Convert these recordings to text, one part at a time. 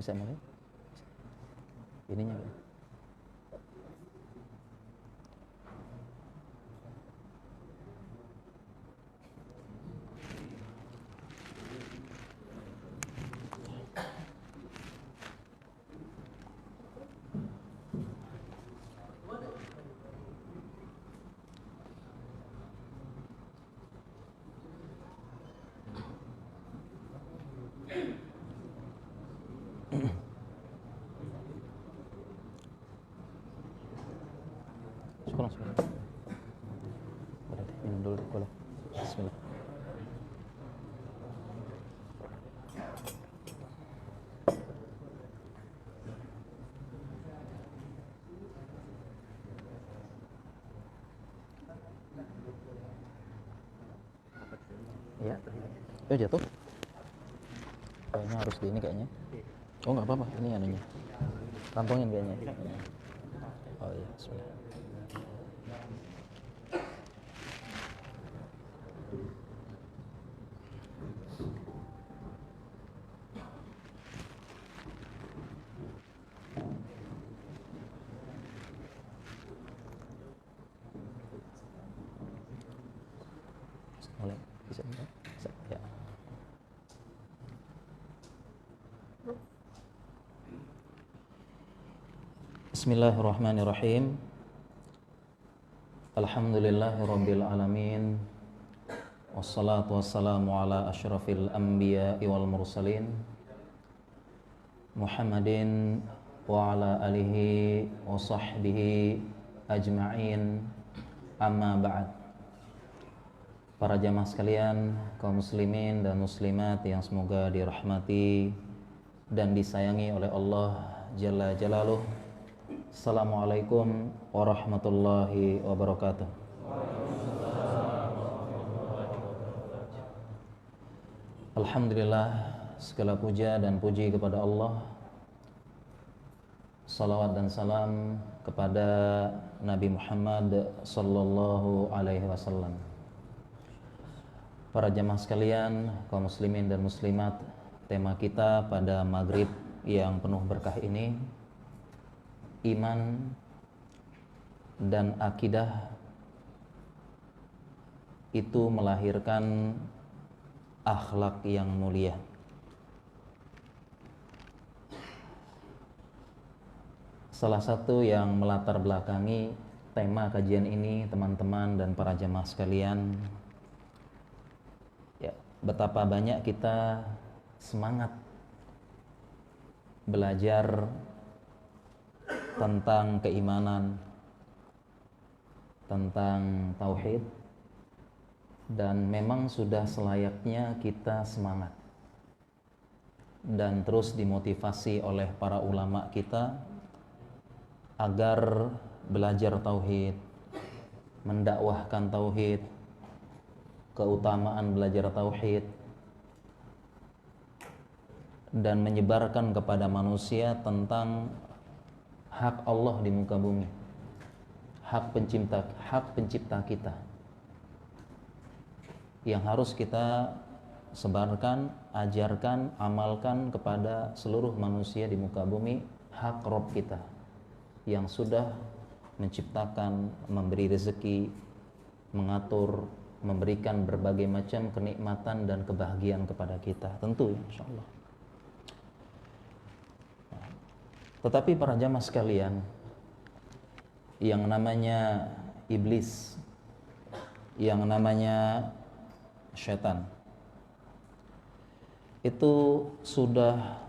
Bisa mulai? Ininya Pak. Syukur. Boleh minum dulu boleh. Bismillah. Ya. Oh jatuh. Kayaknya harus di ini kayaknya. Oh nggak apa-apa, ini anunya. Kantongin kayaknya. Oh iya, bismillah. Mulai. Bisa. Ya. Bismillahirrahmanirrahim. Alhamdulillahirabbil alamin. Wassalatu wassalamu ala asyrafil anbiya'i wal mursalin Muhammadin wa ala alihi wa sahbihi ajma'in. Amma ba'd. Para jamaah sekalian, kaum muslimin dan muslimat yang semoga dirahmati dan disayangi oleh Allah Jalla Jalaluh. Assalamualaikum warahmatullahi wabarakatuh. Alhamdulillah, segala puja dan puji kepada Allah. Salawat dan salam kepada Nabi Muhammad sallallahu alaihi wasallam. Para jamaah sekalian, kaum muslimin dan muslimat, tema kita pada maghrib yang penuh berkah ini, iman dan akidah itu melahirkan akhlak yang mulia. Salah satu yang melatar belakangi tema kajian ini, teman-teman dan para jamaah sekalian, ya, betapa banyak kita semangat belajar tentang keimanan, tentang tauhid, dan memang sudah selayaknya kita semangat dan terus dimotivasi oleh para ulama kita agar belajar tauhid, mendakwahkan tauhid, keutamaan belajar tauhid, dan menyebarkan kepada manusia tentang hak Allah di muka bumi, hak pencipta kita yang harus kita sebarkan, ajarkan, amalkan kepada seluruh manusia di muka bumi, hak Rabb kita yang sudah menciptakan, memberi rezeki, mengatur, memberikan berbagai macam kenikmatan dan kebahagiaan kepada kita, tentu ya, insyaallah. Tetapi para jamaah sekalian, yang namanya iblis, yang namanya syaitan, itu sudah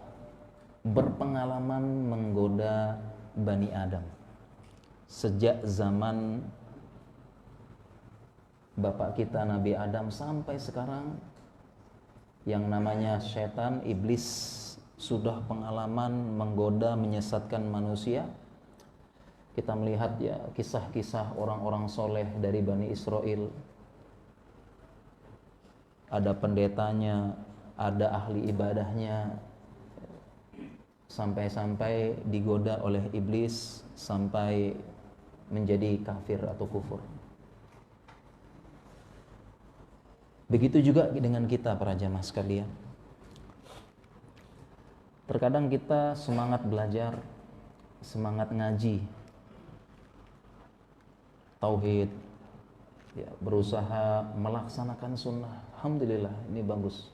berpengalaman menggoda Bani Adam sejak zaman bapak kita Nabi Adam sampai sekarang. Yang namanya syaitan, iblis, sudah pengalaman menggoda, menyesatkan manusia. Kita melihat ya kisah-kisah orang-orang soleh dari Bani Israel. Ada pendetanya, ada ahli ibadahnya, sampai-sampai digoda oleh iblis sampai menjadi kafir atau kufur. Begitu juga dengan kita para jamaah sekalian. Terkadang kita semangat belajar, semangat ngaji, tauhid, ya, berusaha melaksanakan sunnah. Alhamdulillah, ini bagus.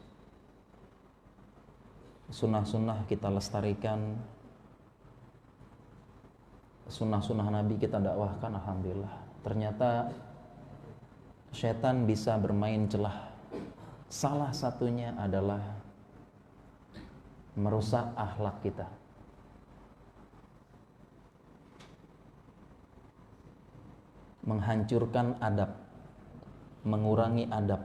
Sunnah-sunnah kita lestarikan, sunnah-sunnah Nabi kita dakwahkan, alhamdulillah. Ternyata setan bisa bermain celah. Salah satunya adalah merusak akhlak kita. Menghancurkan adab, mengurangi adab.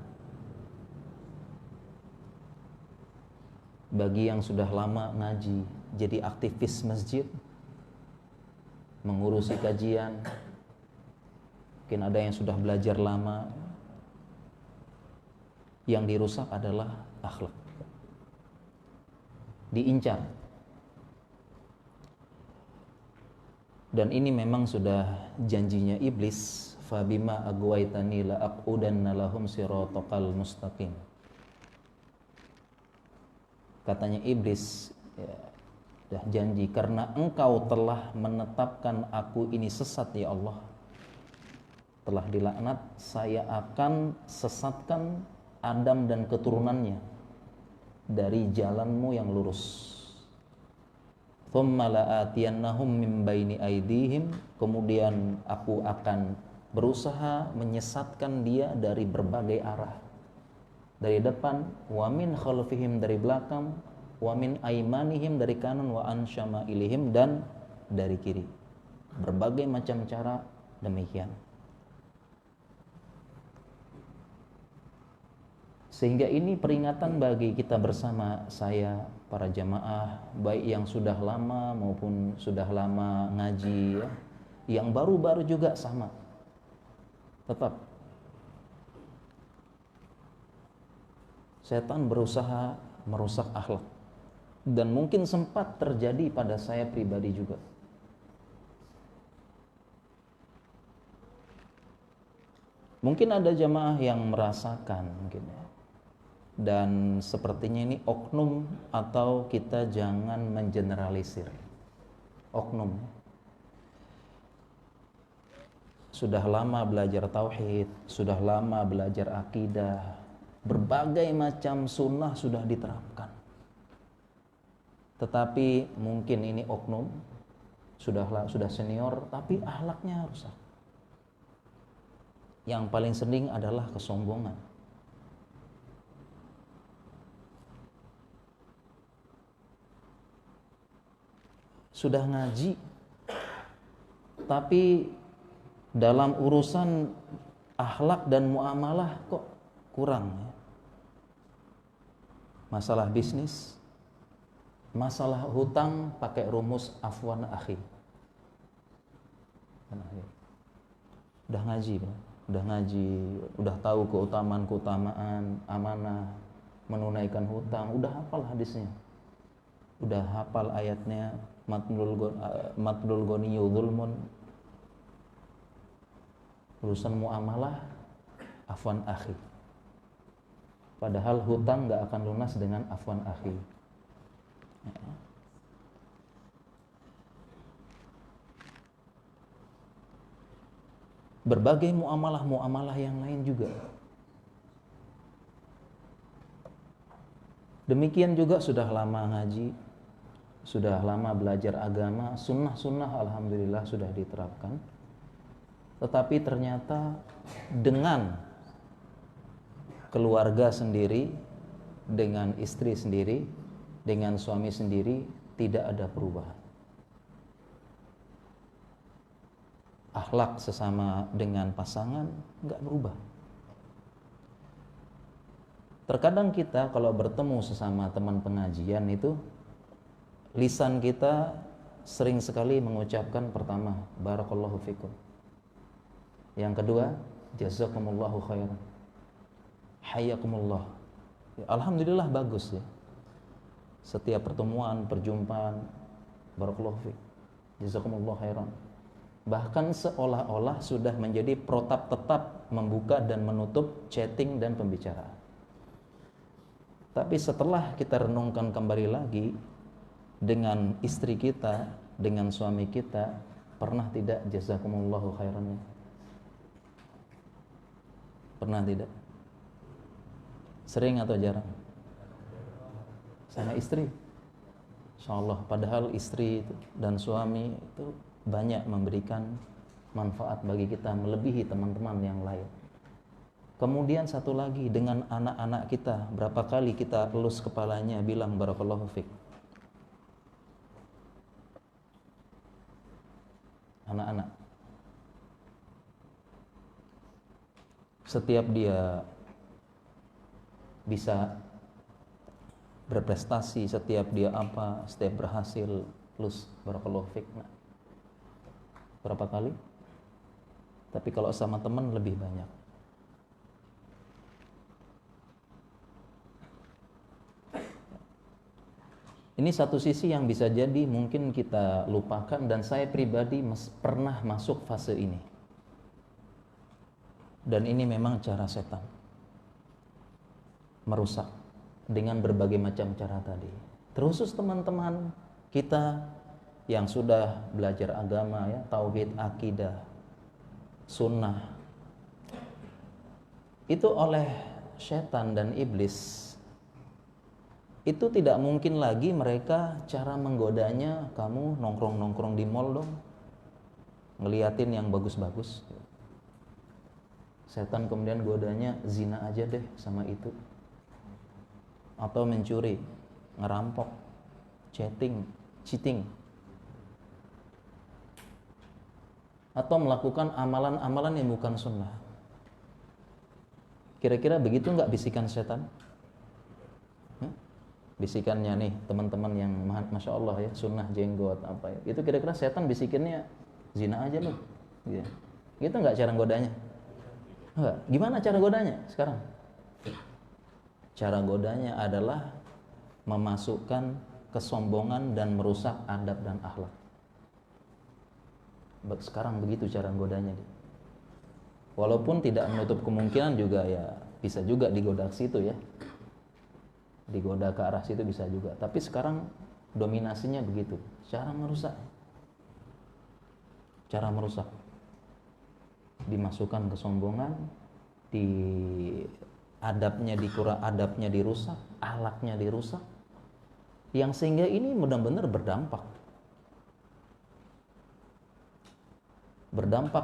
Bagi yang sudah lama ngaji, jadi aktivis masjid, mengurusi kajian, mungkin ada yang sudah belajar lama, yang dirusak adalah akhlak. Diincar. Dan ini memang sudah janjinya iblis, fabima agwaitani la aqudanna lahum siratal mustaqim. Katanya iblis, ya, dah janji, karena engkau telah menetapkan aku ini sesat ya Allah, telah dilaknat, saya akan sesatkan Adam dan keturunannya dari jalanmu yang lurus. Thumma la'atiyannahum min baini aydihim, kemudian aku akan berusaha menyesatkan dia dari berbagai arah, dari depan, wa min khalfihim, dari belakang, wa min aimanihim, dari kanan, wa an syama'ilihim, dan dari kiri. Berbagai macam cara demikian. Sehingga ini peringatan bagi kita bersama, saya, para jamaah, baik yang sudah lama maupun sudah lama ngaji, ya, yang baru-baru juga sama. Tetap setan berusaha merusak akhlak, dan mungkin sempat terjadi pada saya pribadi juga. Mungkin ada jamaah yang merasakan, mungkin ya. Dan sepertinya ini oknum, atau kita jangan mengeneralisir. Oknum sudah lama belajar tauhid, sudah lama belajar akidah, berbagai macam sunnah sudah diterapkan, tetapi mungkin ini oknum, sudah senior, tapi akhlaknya rusak. Yang paling sering adalah kesombongan. Sudah ngaji, tapi dalam urusan akhlak dan muamalah kok kurang, ya. Masalah bisnis, masalah hutang pakai rumus afwan akhi. Udah ngaji, udah tahu keutamaan amanah, menunaikan hutang, udah hafal hadisnya, udah hafal ayatnya, matlul ghaniyyu dzulmun. Urusan muamalah afwan akhi, padahal hutang gak akan lunas dengan afwan akhi. Berbagai muamalah yang lain juga. Demikian juga sudah lama ngaji, sudah lama belajar agama, sunnah alhamdulillah sudah diterapkan, tetapi ternyata dengan keluarga sendiri, dengan istri sendiri, dengan suami sendiri tidak ada perubahan. Akhlak sesama dengan pasangan enggak berubah. Terkadang kita kalau bertemu sesama teman pengajian itu, lisan kita sering sekali mengucapkan, pertama, barakallahu fikum. Yang kedua, jazakumullahu khairan, hayyakumullah. Alhamdulillah bagus, ya. Setiap pertemuan, perjumpaan, barakallahu fikum, jazakumullahu khairan. Bahkan seolah-olah sudah menjadi protap tetap membuka dan menutup chatting dan pembicaraan. Tapi setelah kita renungkan kembali lagi, dengan istri kita, dengan suami kita, pernah tidak jazakumullahu khairannya? Pernah tidak? Sering atau jarang? Sama istri? Insyaallah, padahal istri dan suami itu banyak memberikan manfaat bagi kita melebihi teman-teman yang lain. Kemudian satu lagi, dengan anak-anak kita, berapa kali kita elus kepalanya bilang barakallahu fik. Anak-anak, setiap dia bisa berprestasi, setiap dia setiap berhasil, lus barakallahu fik. Nah, berapa kali? Tapi kalau sama teman lebih banyak. Ini satu sisi yang bisa jadi mungkin kita lupakan, dan saya pribadi pernah masuk fase ini. Dan ini memang cara setan merusak dengan berbagai macam cara tadi. Terkhusus teman-teman kita yang sudah belajar agama ya, tauhid, akidah, sunnah, itu oleh setan dan iblis itu tidak mungkin lagi mereka cara menggodanya, kamu nongkrong-nongkrong di mall dong, ngeliatin yang bagus-bagus. Setan kemudian godanya, zina aja deh sama itu, atau mencuri, ngerampok, cheating, atau melakukan amalan-amalan yang bukan sunnah. Kira-kira begitu nggak bisikan setan? Bisikannya nih teman-teman yang masya Allah ya, sunnah jenggot apa ya, itu kira-kira setan bisikinnya zina aja loh, gitu. Gitu nggak cara godanya? Enggak. Gimana cara godanya sekarang? Cara godanya adalah memasukkan kesombongan dan merusak adab dan akhlak. Sekarang begitu cara godanya. Walaupun tidak menutup kemungkinan juga ya, bisa juga digoda ke situ ya, digoda ke arah situ bisa juga. Tapi sekarang dominasinya begitu, cara merusak, dimasukkan kesombongan, di adabnya dikurang, adabnya dirusak, akhlaknya dirusak, yang sehingga ini benar-benar berdampak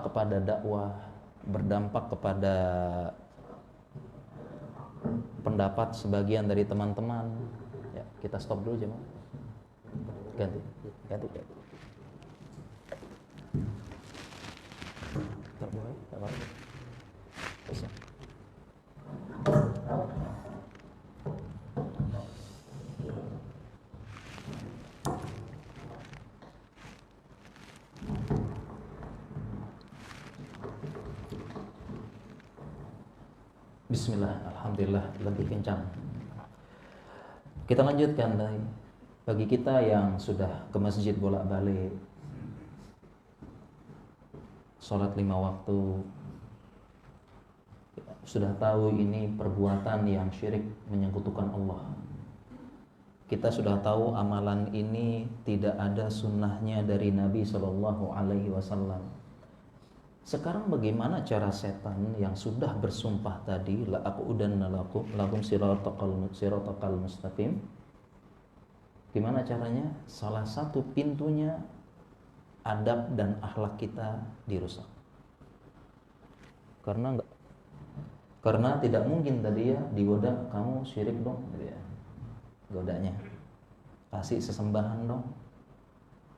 kepada dakwah, berdampak kepada pendapat sebagian dari teman-teman. Ya, kita stop dulu jemaah. Ganti. Tak boleh, tak apa. Bisa. Bismillah, alhamdulillah, lebih kencang. Kita lanjutkan lagi. Bagi kita yang sudah ke masjid bolak-balik, sholat 5 waktu, sudah tahu ini perbuatan yang syirik, menyekutukan Allah. Kita sudah tahu amalan ini tidak ada sunnahnya dari Nabi SAW. Sekarang bagaimana cara setan yang sudah bersumpah tadi, la aqudanna lakum siratal mustaqim? Gimana caranya? Salah satu pintunya, adab dan akhlak kita dirusak. Karena tidak mungkin tadi ya digoda, kamu syirik dong, gitu ya. Godanya, kasih sesembahan dong,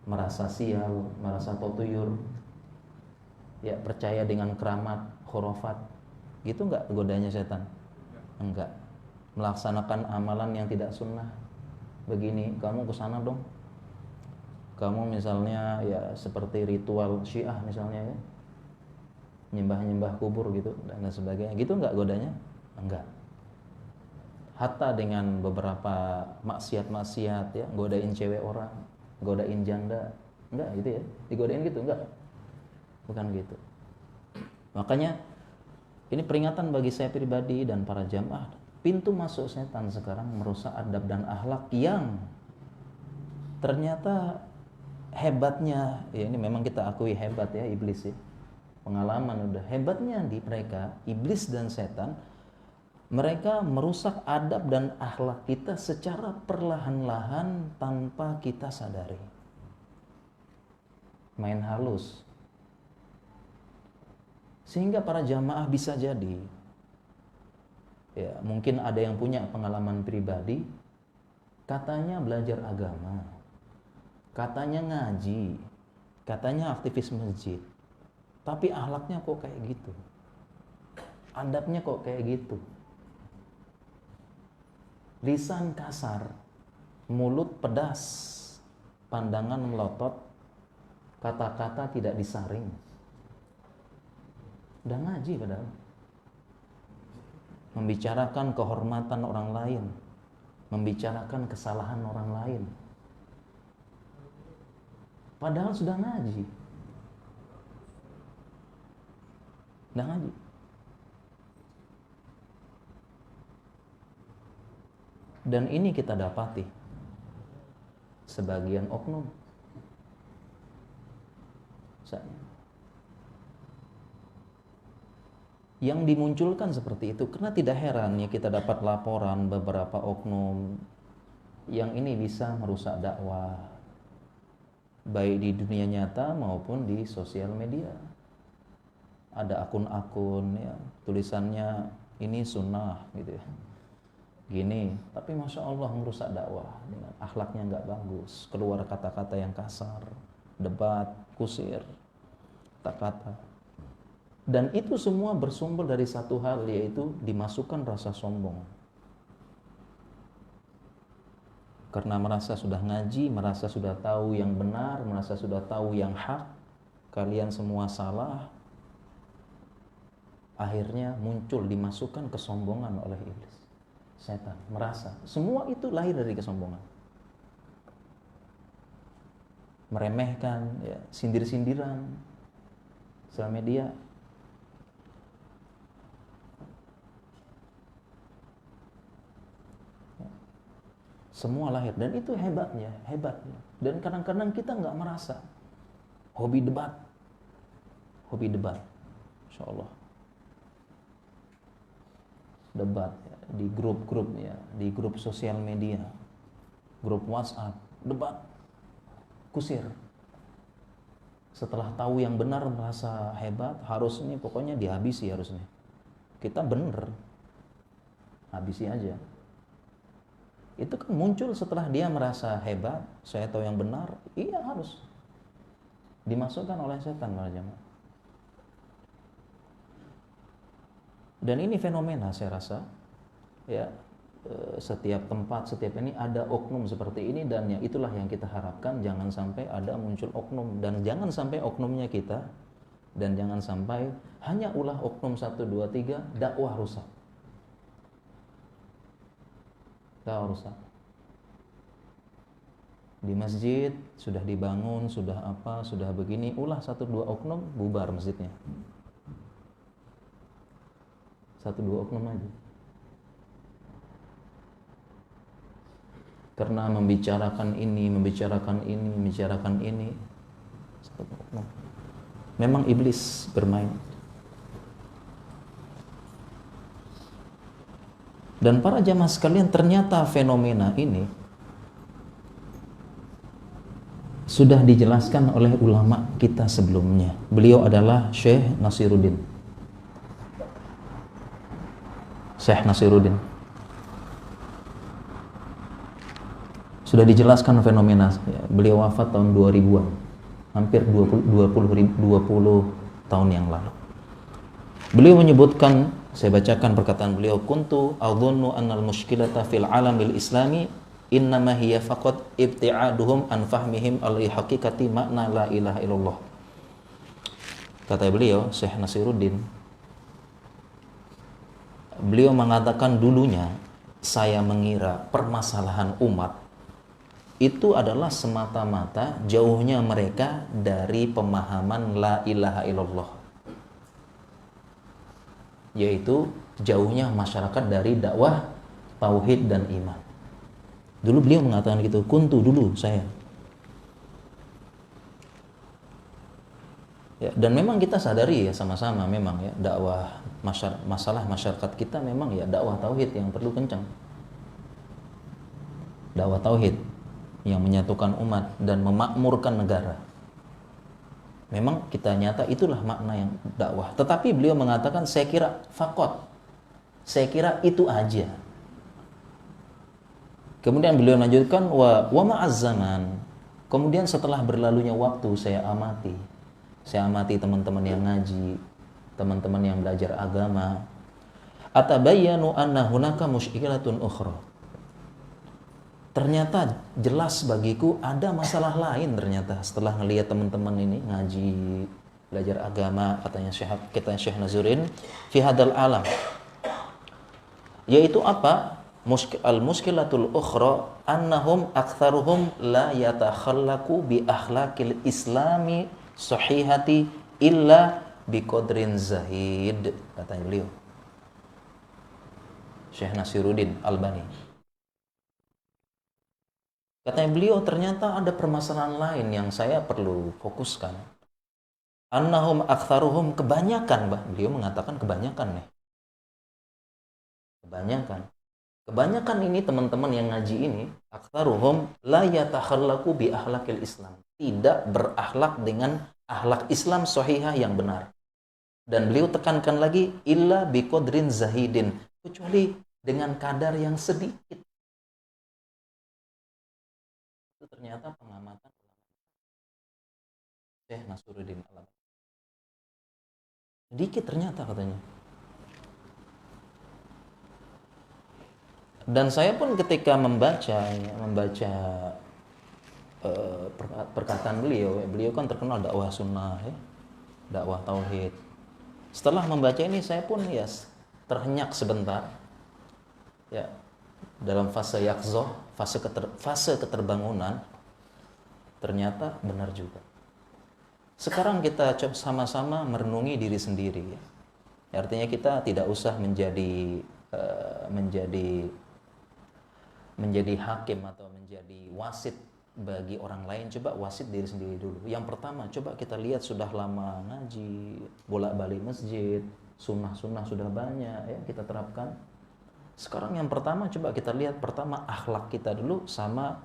merasa sial, merasa totuyur, ya percaya dengan keramat, khurafat, gitu enggak godanya setan? Enggak. Melaksanakan amalan yang tidak sunnah, begini, kamu kesana dong, kamu misalnya ya seperti ritual Syiah misalnya ya, nyembah kubur gitu dan sebagainya, gitu enggak godanya? Enggak. Hatta dengan beberapa maksiat ya, godain cewek orang, godain janda, enggak gitu ya, digodain gitu enggak? Bukan gitu. Makanya ini peringatan bagi saya pribadi dan para jamaah. Pintu masuk setan sekarang merusak adab dan akhlak yang Ternyata hebatnya, ya ini memang kita akui hebat ya iblis ya. Pengalaman udah hebatnya di mereka, iblis dan setan, mereka merusak adab dan akhlak kita secara perlahan-lahan tanpa kita sadari. Main halus. Sehingga para jamaah bisa jadi, ya mungkin ada yang punya pengalaman pribadi, katanya belajar agama, katanya ngaji, katanya aktivis masjid, tapi akhlaknya kok kayak gitu, adabnya kok kayak gitu, lisan kasar, mulut pedas, pandangan melotot, kata-kata tidak disaring. Udah ngaji padahal, membicarakan kehormatan orang lain, membicarakan kesalahan orang lain, padahal sudah ngaji. Udah ngaji. Dan ini kita dapati sebagian oknum. Yang dimunculkan seperti itu, karena tidak heran ya kita dapat laporan beberapa oknum yang ini bisa merusak dakwah, baik di dunia nyata maupun di sosial media. Ada akun-akun ya, tulisannya ini sunnah gitu ya, gini, tapi masya Allah merusak dakwah dengan akhlaknya nggak bagus, keluar kata-kata yang kasar, debat, kusir, kata-kata. Dan itu semua bersumber dari satu hal, yaitu dimasukkan rasa sombong. Karena merasa sudah ngaji, merasa sudah tahu yang benar, merasa sudah tahu yang hak, kalian semua salah. Akhirnya muncul, dimasukkan kesombongan oleh iblis, setan. Merasa semua itu lahir dari kesombongan. Meremehkan, ya, sindir-sindiran, sosial media. Semua lahir, dan itu hebatnya. Dan kadang-kadang kita nggak merasa. Hobi debat, insya Allah. Debat ya, di grup-grup ya, di grup sosial media, grup WhatsApp, debat, kusir. Setelah tahu yang benar merasa hebat, harusnya pokoknya dihabisi harusnya. Kita bener, habisi aja. Itu kan muncul setelah dia merasa hebat, saya tahu yang benar, iya harus dimasukkan oleh setan para jemaah. Dan ini fenomena saya rasa, ya setiap tempat, setiap ini ada oknum seperti ini, dan ya itulah yang kita harapkan, jangan sampai ada muncul oknum, dan jangan sampai oknumnya kita, dan jangan sampai hanya ulah oknum 1, 2, 3, dakwah rusak. Rusak. Di masjid sudah dibangun, sudah apa, sudah begini, ulah 1, 2 oknum, bubar masjidnya. 1, 2 oknum aja. Karena membicarakan ini, membicarakan ini, 1 oknum. Memang iblis bermain. Dan para jamaah sekalian, ternyata fenomena ini sudah dijelaskan oleh ulama kita sebelumnya. Beliau adalah Syekh Nasiruddin. Sudah dijelaskan fenomena. Beliau wafat tahun 2000-an. Hampir 20 tahun yang lalu. Beliau menyebutkan, saya bacakan perkataan beliau, kuntu adhunnu annal mushkilata fil alamil islami innama hiya faqat ibti'aduhum an fahmihim al-haqiqati makna la ilaha illallah. Kata beliau, Syekh Nasiruddin, beliau mengatakan dulunya saya mengira permasalahan umat itu adalah semata-mata jauhnya mereka dari pemahaman la ilaha illallah, yaitu jauhnya masyarakat dari dakwah tauhid dan iman. Dulu beliau mengatakan gitu, kuntu dulu saya Ya, dan memang kita sadari ya sama-sama memang ya masalah masyarakat kita memang ya dakwah tauhid yang perlu kencang. Dakwah tauhid yang menyatukan umat dan memakmurkan negara. Memang kita nyata itulah makna yang dakwah. Tetapi beliau mengatakan saya kira fakot. Saya kira itu aja. Kemudian beliau lanjutkan wa ma'az zaman. Kemudian setelah berlalunya waktu saya amati teman-teman yang ngaji, teman-teman yang belajar agama. Atabayyanu anna hunaka musykilatun ukhra. Ternyata jelas bagiku ada masalah lain ternyata setelah ngelihat teman-teman ini ngaji, belajar agama, katanya Syekh Nazurin fi hadal alam. Yaitu apa? Al-muskilatul ukhra annahum aktsaruhum la yatakhallaqu bi akhlaqil islami sahihati illa biqadrin zahid, katanya beliau Syekh Nasiruddin Albani. Katanya beliau ternyata ada permasalahan lain yang saya perlu fokuskan. Annahum aktsaruhum, kebanyakan, beliau mengatakan kebanyakan nih. Kebanyakan ini teman-teman yang ngaji ini, aktsaruhum la yatakhallaqu bi akhlaqil Islam. Tidak berakhlak dengan akhlak Islam sahihah yang benar. Dan beliau tekankan lagi illa biqadrin zahidin, kecuali dengan kadar yang sedikit. Itu ternyata pengamatan Syekh Nasiruddin Albani. Sedikit ternyata katanya. Dan saya pun ketika membaca perkataan beliau kan terkenal dakwah sunnah ya, dakwah tauhid. Setelah membaca ini saya pun ya terhenyak sebentar ya, dalam fase yakzoh, fase keterbangunan. Ternyata benar juga. Sekarang kita coba sama-sama merenungi diri sendiri ya. Artinya kita tidak usah menjadi hakim atau menjadi wasit bagi orang lain. Coba wasit diri sendiri dulu. Yang pertama, coba kita lihat sudah lama ngaji, bolak-balik masjid, sunnah-sunnah sudah banyak ya kita terapkan. Sekarang yang pertama coba kita lihat pertama akhlak kita dulu sama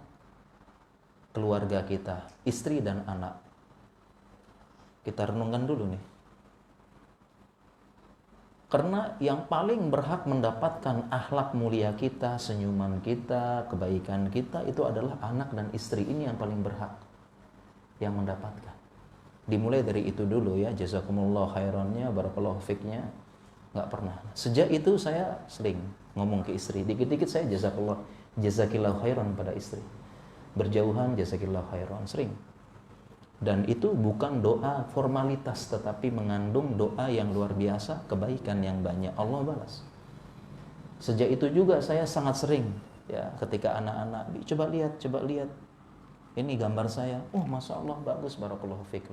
keluarga kita, istri dan anak. Kita renungkan dulu nih. Karena yang paling berhak mendapatkan akhlak mulia kita, senyuman kita, kebaikan kita itu adalah anak dan istri. Ini yang paling berhak yang mendapatkan. Dimulai dari itu dulu ya, jazakumullah khairannya, barakallahu fiknya. Nggak pernah. Sejak itu saya sering ngomong ke istri. Dikit-dikit saya jazakillahu khairan pada istri. Berjauhan jazakillahu khairan, sering. Dan itu bukan doa formalitas, tetapi mengandung doa yang luar biasa, kebaikan yang banyak, Allah balas. Sejak itu juga saya sangat sering ya, ketika anak-anak coba lihat ini gambar saya, oh masya Allah bagus, barakallahu fiik,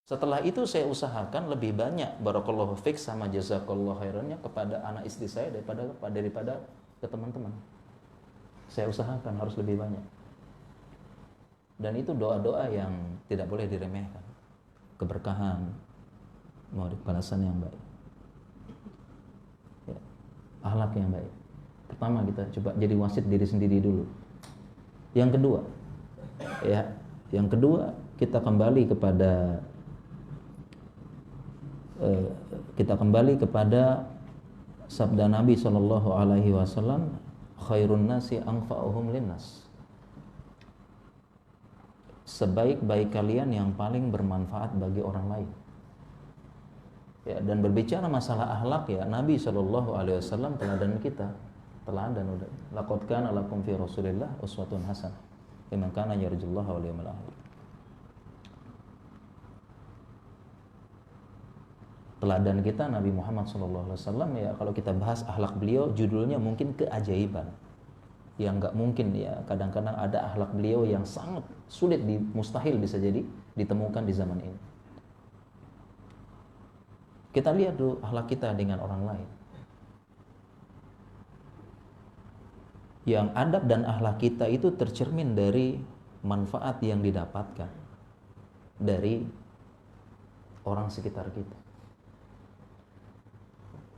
setelah itu saya usahakan lebih banyak barakallahu fiik sama jazakallahu khairannya kepada anak istri saya daripada ke teman-teman. Saya usahakan harus lebih banyak. Dan itu doa-doa yang tidak boleh diremehkan. Keberkahan, mau balasan yang baik. Ya, akhlak yang baik. Pertama kita coba jadi wasit diri sendiri dulu. Yang kedua kita kembali kepada sabda Nabi SAW, khairun nasi anfa'uhum linnas. Sebaik-baik kalian yang paling bermanfaat bagi orang lain. Ya, dan berbicara masalah akhlak ya, Nabi SAW teladan kita. Teladan udah. Laqad kana lakum fi Rasulillah uswatun hasanah liman kana yarjullaha wal yawmal akhir. Teladan kita Nabi Muhammad SAW ya, kalau kita bahas akhlak beliau judulnya mungkin keajaiban. Yang nggak mungkin ya, kadang-kadang ada akhlak beliau yang sangat sulit, mustahil bisa jadi ditemukan di zaman ini. Kita lihat dulu akhlak kita dengan orang lain. Yang adab dan akhlak kita itu tercermin dari manfaat yang didapatkan dari orang sekitar kita.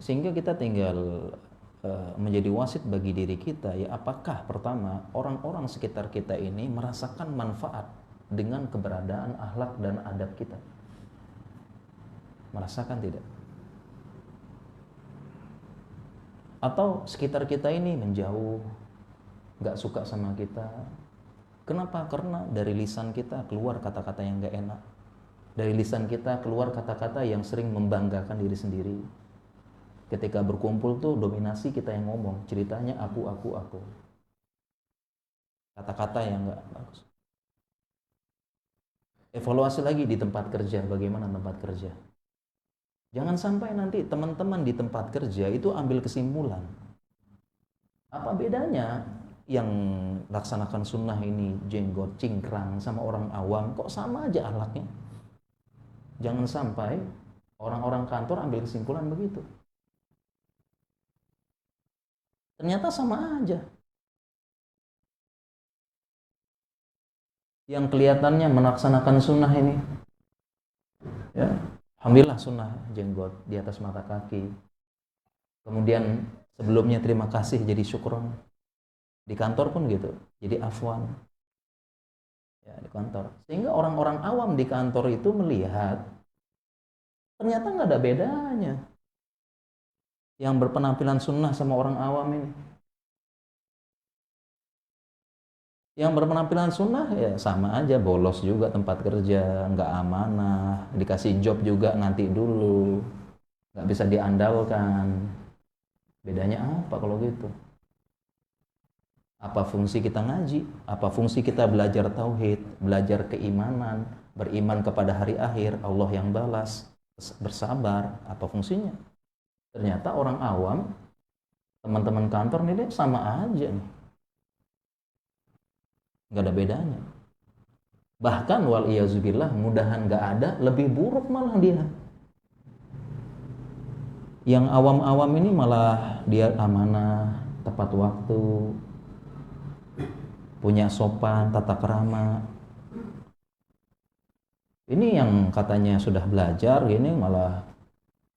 Sehingga kita tinggal menjadi wasit bagi diri kita, ya apakah pertama orang-orang sekitar kita ini merasakan manfaat dengan keberadaan akhlak dan adab kita? Merasakan tidak? Atau sekitar kita ini menjauh, gak suka sama kita? Kenapa? Karena dari lisan kita keluar kata-kata yang gak enak. Dari lisan kita keluar kata-kata yang sering membanggakan diri sendiri. Ketika berkumpul tuh dominasi kita yang ngomong, ceritanya aku. Kata-kata yang gak bagus. Evaluasi lagi di tempat kerja, bagaimana tempat kerja? Jangan sampai nanti teman-teman di tempat kerja itu ambil kesimpulan. Apa bedanya yang laksanakan sunnah ini jenggot, cingkrang sama orang awam, kok sama aja akhlaknya? Jangan sampai orang-orang kantor ambil kesimpulan begitu. Ternyata sama aja. Yang kelihatannya melaksanakan sunnah ini, ya, alhamdulillah sunnah jenggot di atas mata kaki. Kemudian sebelumnya terima kasih jadi syukron. Di kantor pun gitu, jadi afwan. Ya, di kantor. Sehingga orang-orang awam di kantor itu melihat ternyata nggak ada bedanya yang berpenampilan sunnah sama orang awam ini. Yang berpenampilan sunnah ya sama aja, bolos juga tempat kerja, nggak amanah, dikasih job juga nanti dulu, nggak bisa diandalkan. Bedanya apa kalau gitu? Apa fungsi kita ngaji? Apa fungsi kita belajar tauhid, belajar keimanan, beriman kepada hari akhir, Allah yang balas, bersabar? Apa fungsinya? Ternyata orang awam, teman-teman kantor nih sama aja nih, nggak ada bedanya. Bahkan wal iyazubillah, mudahan nggak ada, lebih buruk malah dia. Yang awam-awam ini malah dia amanah, tepat waktu, punya sopan, tata krama. Ini yang katanya sudah belajar, ini malah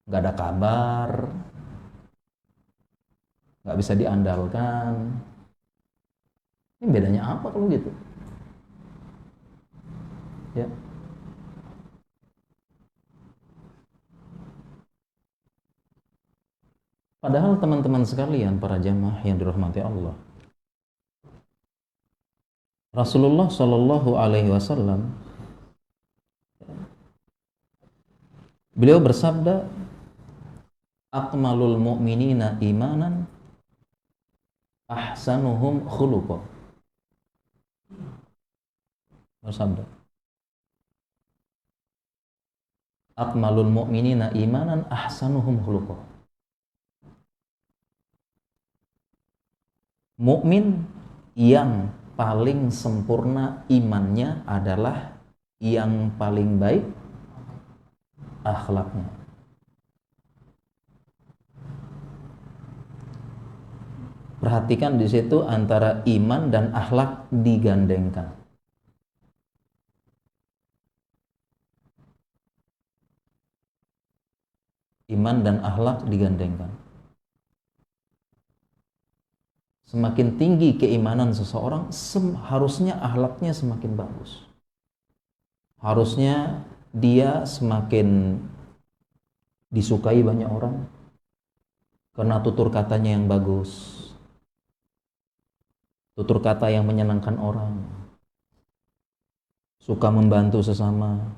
nggak ada kabar, nggak bisa diandalkan. Ini bedanya apa kalau gitu? Ya. Padahal teman-teman sekalian, para jamaah yang dirahmati Allah, Rasulullah Shallallahu Alaihi Wasallam beliau bersabda, akmalul mu'minina imanan ahsanuhum khuluqa. Bersabda, akmalul mu'minina imanan ahsanuhum khuluqa. Mukmin yang paling sempurna imannya adalah yang paling baik akhlaknya. Perhatikan di situ antara iman dan akhlak digandengkan. Iman dan akhlak digandengkan. Semakin tinggi keimanan seseorang, harusnya akhlaknya semakin bagus. Harusnya dia semakin disukai banyak orang karena tutur katanya yang bagus, tutur kata yang menyenangkan orang, suka membantu sesama.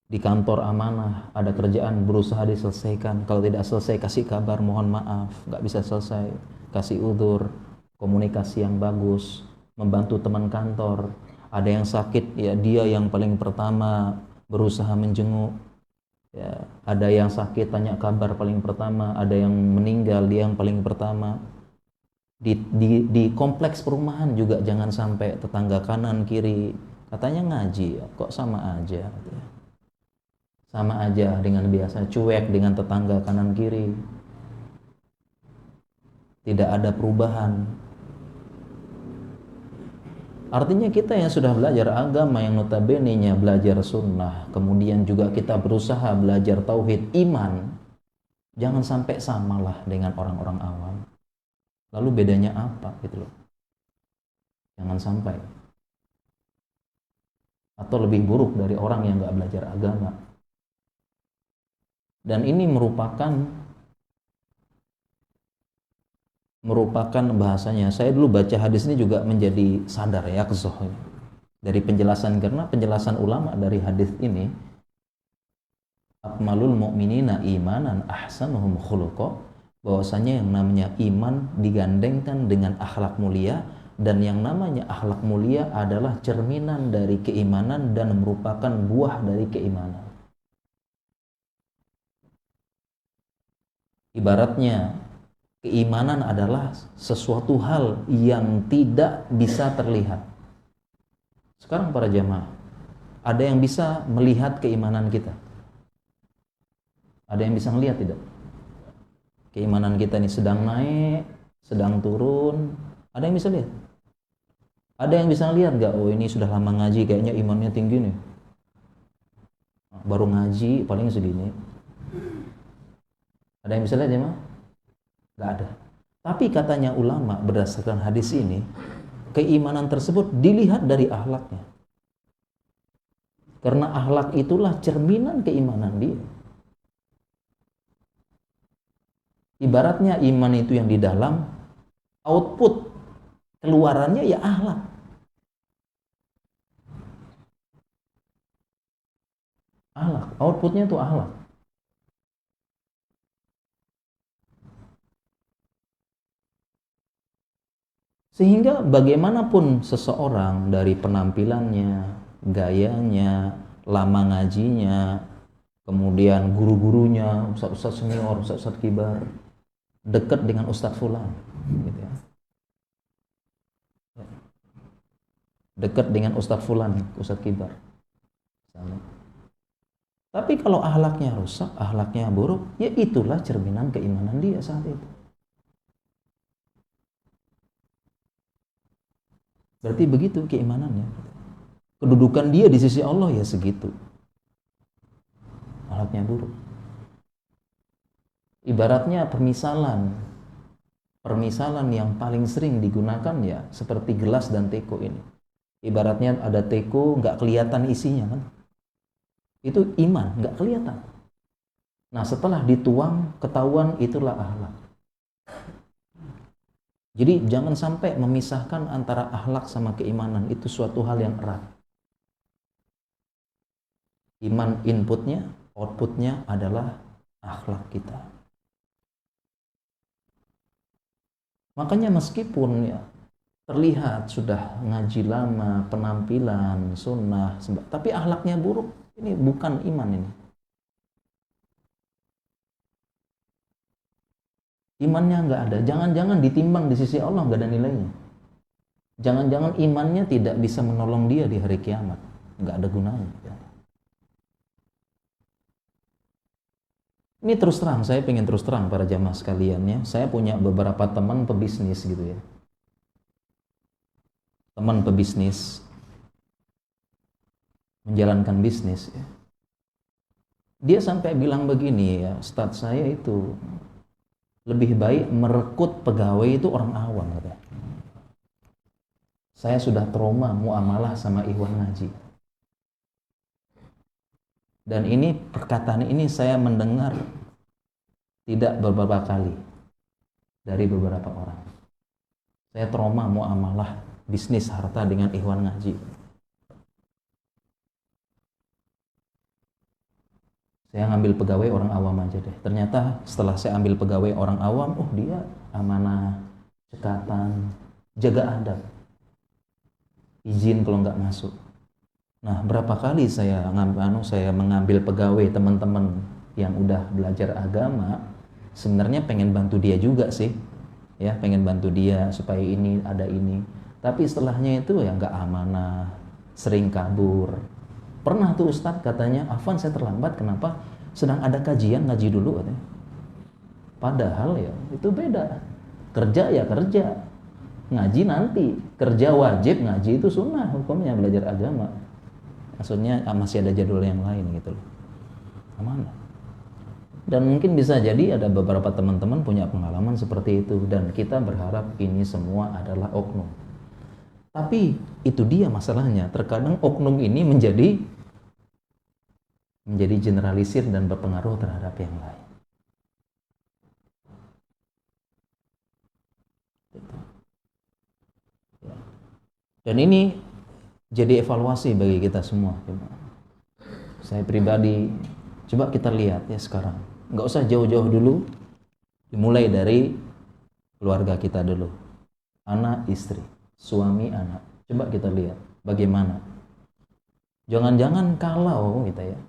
Di kantor amanah, ada kerjaan berusaha diselesaikan. Kalau tidak selesai kasih kabar, mohon maaf, nggak bisa selesai, kasih udzur. Komunikasi yang bagus, membantu teman kantor. Ada yang sakit, ya dia yang paling pertama berusaha menjenguk. Ya, ada yang sakit, tanya kabar paling pertama. Ada yang meninggal, dia yang paling pertama. Di kompleks perumahan juga jangan sampai tetangga kanan kiri katanya ngaji, kok sama aja. Sama aja dengan biasa, cuek dengan tetangga kanan kiri. Tidak ada perubahan. Artinya kita yang sudah belajar agama, yang notabene-nya belajar sunnah, kemudian juga kita berusaha belajar tauhid iman, jangan sampai samalah dengan orang-orang awam. Lalu bedanya apa gitu loh. Jangan sampai. Atau lebih buruk dari orang yang nggak belajar agama. Dan ini merupakan bahasanya. Saya dulu baca hadis ini juga menjadi sadar ya dari penjelasan, karena penjelasan ulama dari hadis ini, akmalul mu'minina imanan ahsanuhum khuluqa, bahwasanya yang namanya iman digandengkan dengan akhlak mulia, dan yang namanya akhlak mulia adalah cerminan dari keimanan dan merupakan buah dari keimanan. Ibaratnya keimanan adalah sesuatu hal yang tidak bisa terlihat. Sekarang para jamaah, ada yang bisa melihat keimanan kita? Ada yang bisa melihat tidak? Keimanan kita ini sedang naik, sedang turun, ada yang bisa lihat? Ada yang bisa lihat gak? Oh, ini sudah lama ngaji, kayaknya imannya tinggi nih. Baru ngaji paling segini. Ada yang bisa lihat ya, Mah? Gak ada. Tapi katanya ulama berdasarkan hadis ini, keimanan tersebut dilihat dari akhlaknya. Karena akhlak itulah cerminan keimanan dia. Ibaratnya iman itu yang di dalam, output keluarannya ya akhlak. Akhlak, outputnya itu akhlak. Sehingga bagaimanapun seseorang dari penampilannya, gayanya, lama ngajinya, kemudian guru-gurunya, ustaz-ustaz senior, ustaz-ustaz kibar, dekat dengan ustaz fulan, gitu ya. Dekat dengan ustaz fulan, ustaz kibar. Tapi kalau akhlaknya rusak, akhlaknya buruk, ya itulah cerminan keimanan dia saat itu. Berarti begitu keimanannya. Kedudukan dia di sisi Allah ya segitu. Akhlaknya buruk. Ibaratnya permisalan yang paling sering digunakan ya seperti gelas dan teko ini. Ibaratnya ada teko nggak kelihatan isinya kan. Itu iman, nggak kelihatan. Nah setelah dituang ketahuan, itulah akhlak. Jadi jangan sampai memisahkan antara akhlak sama keimanan, itu suatu hal yang erat. Iman inputnya, outputnya adalah akhlak kita. Makanya meskipun ya terlihat sudah ngaji lama, penampilan, sunnah, tapi akhlaknya buruk, ini bukan iman ini. Imannya nggak ada, jangan-jangan ditimbang di sisi Allah nggak ada nilainya. Jangan-jangan imannya tidak bisa menolong dia di hari kiamat, nggak ada gunanya. Ini terus terang, saya pengen terus terang para jamaah sekalian ya. Saya punya beberapa teman pebisnis gitu ya. Teman pebisnis menjalankan bisnis ya. Dia sampai bilang begini ya, Ustadz, saya itu lebih baik merekrut pegawai itu orang awam katanya. Saya sudah trauma muamalah sama ikhwan ngaji. Dan ini perkataan ini saya mendengar tidak beberapa kali dari beberapa orang. Saya trauma muamalah bisnis harta dengan ikhwan ngaji. Saya ngambil pegawai orang awam aja deh. Ternyata setelah saya ambil pegawai orang awam, oh dia amanah, cekatan, jaga adab, izin kalau nggak masuk. Nah berapa kali saya mengambil pegawai teman-teman yang udah belajar agama, sebenarnya pengen bantu dia juga sih, ya pengen bantu dia supaya ini ada ini. Tapi setelahnya itu ya nggak amanah, sering kabur. Pernah tuh Ustadz katanya, Afwan saya terlambat, kenapa? Sedang ada kajian, ngaji dulu katanya. Padahal ya itu beda. Kerja ya kerja. Ngaji nanti, kerja wajib, ngaji itu sunnah hukumnya, belajar agama. Maksudnya masih ada jadwal yang lain gitu loh. Amanah. Dan mungkin bisa jadi ada beberapa teman-teman punya pengalaman seperti itu, dan kita berharap ini semua adalah oknum. Tapi itu dia masalahnya, terkadang oknum ini menjadi generalisir dan berpengaruh terhadap yang lain. Dan ini jadi evaluasi bagi kita semua. Saya pribadi, coba kita lihat ya sekarang. Nggak usah jauh-jauh dulu, dimulai dari keluarga kita dulu. Anak, istri, suami, anak. Coba kita lihat bagaimana. Jangan-jangan kalau kita ya,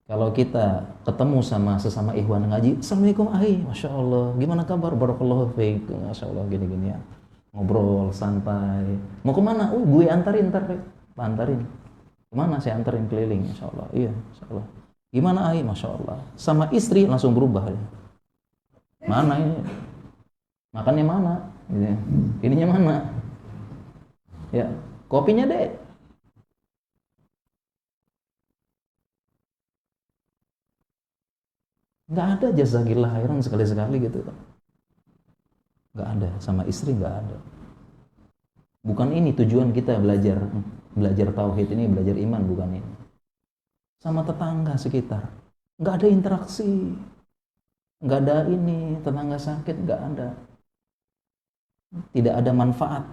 kalau kita ketemu sama sesama ikhwan ngaji, Assalamualaikum Masya Allah, gimana kabar, barakallahu fiik, Masya Allah, gini-gini ya, ngobrol santai. Mau kemana? Gue antarin ntar, antarin. Kemana? Saya antarin keliling, Masya Allah. Iya, Masya Allah. Gimana Masya Allah. Sama istri langsung berubah ya. Mana ini? Makannya mana? Ininya mana? Ya, kopinya deh. Nggak ada jazakillah khairan sekali-sekali gitu. Nggak ada, sama istri nggak ada. Bukan ini tujuan kita belajar tauhid ini, belajar iman, bukan ini. Sama tetangga sekitar, nggak ada interaksi, nggak ada ini, tetangga sakit nggak ada, tidak ada manfaat.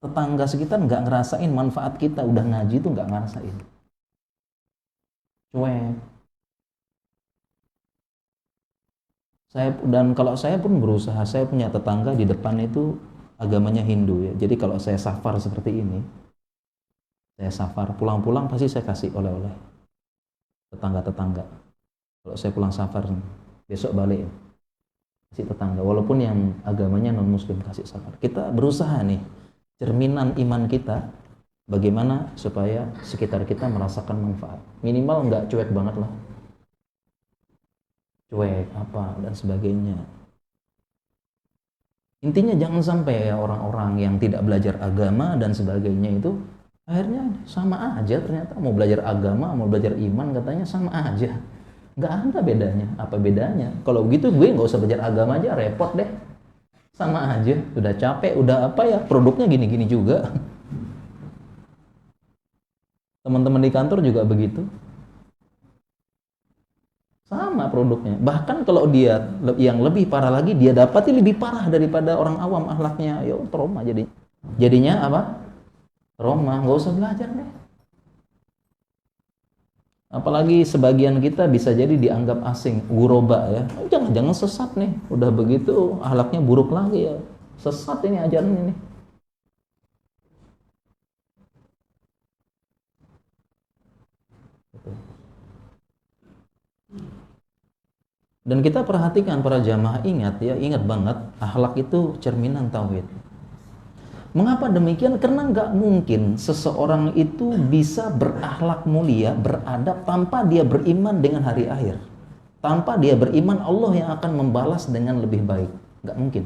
Tetangga sekitar nggak ngerasain manfaat kita, udah ngaji tuh nggak ngerasain. Cuek. Dan kalau saya pun berusaha, saya punya tetangga di depan itu agamanya Hindu ya. Jadi kalau saya safar seperti ini, saya safar pulang-pulang pasti saya kasih oleh-oleh tetangga-tetangga. Kalau saya pulang safar besok balik kasih tetangga, walaupun yang agamanya non muslim kasih safar. Kita berusaha nih, cerminan iman kita bagaimana supaya sekitar kita merasakan manfaat. Minimal nggak cuek banget lah. Cuek apa dan sebagainya. Intinya jangan sampai ya orang-orang yang tidak belajar agama dan sebagainya itu akhirnya sama aja, ternyata mau belajar agama, mau belajar iman katanya sama aja. Nggak ada bedanya. Apa bedanya? Kalau gitu gue nggak usah belajar agama aja, repot deh. Sama aja, udah capek, udah apa ya, produknya gini-gini juga. Teman-teman di kantor juga begitu. Sama produknya. Bahkan kalau dia yang lebih parah lagi, dia dapati lebih parah daripada orang awam akhlaknya. Ya trauma jadi. Jadinya apa? Trauma, nggak usah belajar deh. Apalagi sebagian kita bisa jadi dianggap asing, guroba ya. Jangan sesat nih. Udah begitu akhlaknya buruk lagi ya. Sesat ini ajaran ini. Dan kita perhatikan para jamaah, ingat banget, akhlak itu cerminan tauhid. Mengapa demikian? Karena nggak mungkin seseorang itu bisa berakhlak mulia, beradab tanpa dia beriman dengan hari akhir. Tanpa dia beriman Allah yang akan membalas dengan lebih baik. Nggak mungkin.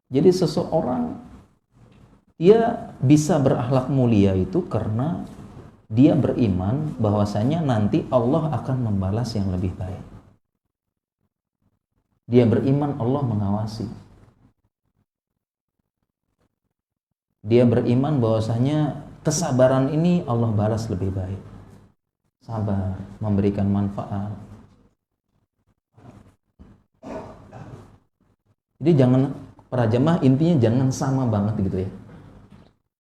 Jadi seseorang dia bisa berakhlak mulia itu karena dia beriman bahwasanya nanti Allah akan membalas yang lebih baik. Dia beriman Allah mengawasi. Dia beriman bahwasanya kesabaran ini Allah balas lebih baik. Sabar, memberikan manfaat. Jadi jangan, para jamaah intinya jangan sama banget gitu ya.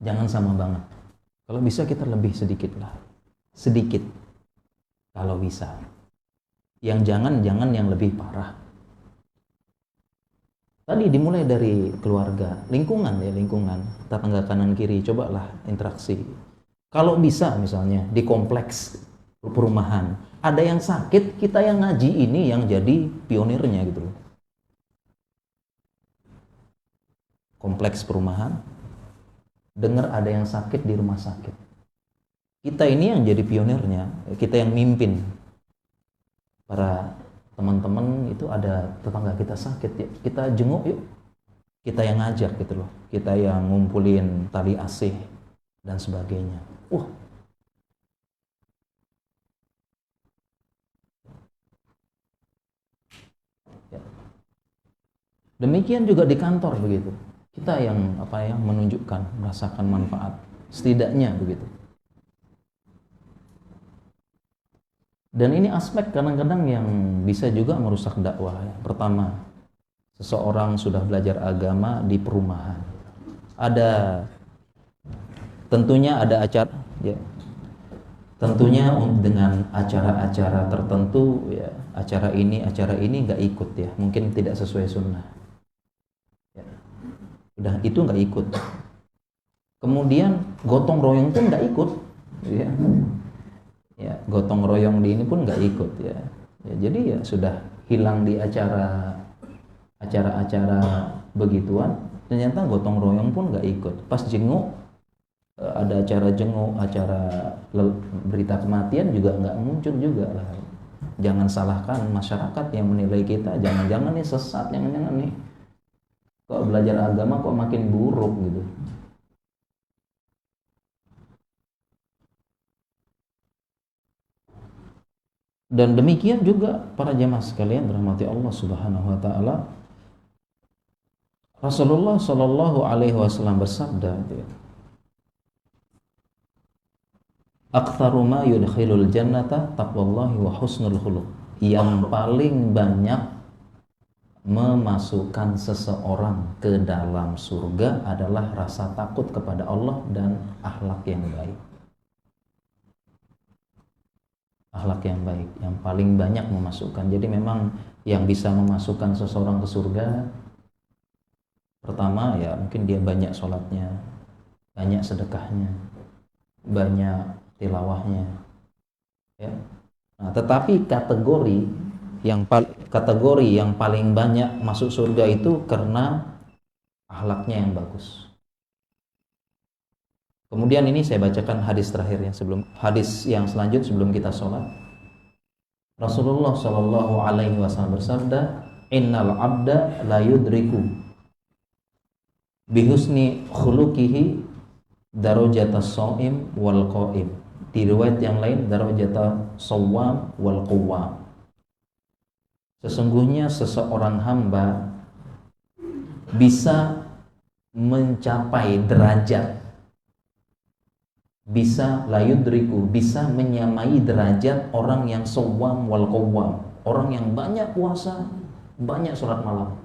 Jangan sama banget. Kalau bisa kita lebih sedikit lah. Sedikit. Kalau bisa. Yang jangan yang lebih parah. Tadi dimulai dari keluarga, lingkungan ya, lingkungan. Tetangga kanan kiri, cobalah interaksi. Kalau bisa misalnya di kompleks perumahan, ada yang sakit, kita yang ngaji ini yang jadi pionirnya gitu loh. Kompleks perumahan, dengar ada yang sakit di rumah sakit. Kita ini yang jadi pionirnya, kita yang mimpin para teman-teman itu ada tetangga kita sakit ya, kita jenguk yuk, kita yang ngajak gitu loh, kita yang ngumpulin tali AC dan sebagainya. Wah, ya. Demikian juga di kantor begitu, kita yang menunjukkan, merasakan manfaat setidaknya begitu. Dan ini aspek kadang-kadang yang bisa juga merusak dakwah ya. Pertama, seseorang sudah belajar agama di perumahan, tentunya ada acara ya, tentunya dengan acara-acara tertentu ya, acara ini nggak ikut ya, mungkin tidak sesuai sunnah ya. Udah itu nggak ikut, kemudian gotong royong pun nggak ikut ya. Ya, gotong royong di ini pun nggak ikut ya. Ya, jadi ya sudah hilang di acara-acara begituan, ternyata gotong royong pun nggak ikut. Pas jenguk, ada acara jenguk, berita kematian juga nggak muncul juga lah. Jangan salahkan masyarakat yang menilai kita, jangan-jangan nih sesat, jangan-jangan nih kok belajar agama kok makin buruk gitu. Dan demikian juga para jamaah sekalian dirahmati Allah Subhanahu wa taala. Rasulullah Shallallahu alaihi wasallam bersabda, "Aktsaru ma yudkhilul jannata taqwallahi wa husnul khuluq." Yang paling banyak memasukkan seseorang ke dalam surga adalah rasa takut kepada Allah dan akhlak yang baik. Akhlak yang baik yang paling banyak memasukkan. Jadi memang yang bisa memasukkan seseorang ke surga, pertama ya mungkin dia banyak sholatnya, banyak sedekahnya, banyak tilawahnya ya. Nah, tetapi kategori yang paling banyak masuk surga itu karena akhlaknya yang bagus. Kemudian ini saya bacakan hadis terakhir hadis yang selanjutnya sebelum kita sholat. Rasulullah Shallallahu alaihi wasallam bersabda, "Innal abda la yudriku bihusni khuluqihi darajatas shaim wal qaim." Di riwayat yang lain darajatas shawwam wal qawwam. Sesungguhnya seseorang hamba bisa mencapai derajat, bisa layudriku, bisa menyamai derajat orang yang shawwam wal qawwam, orang yang banyak puasa, banyak sholat malam.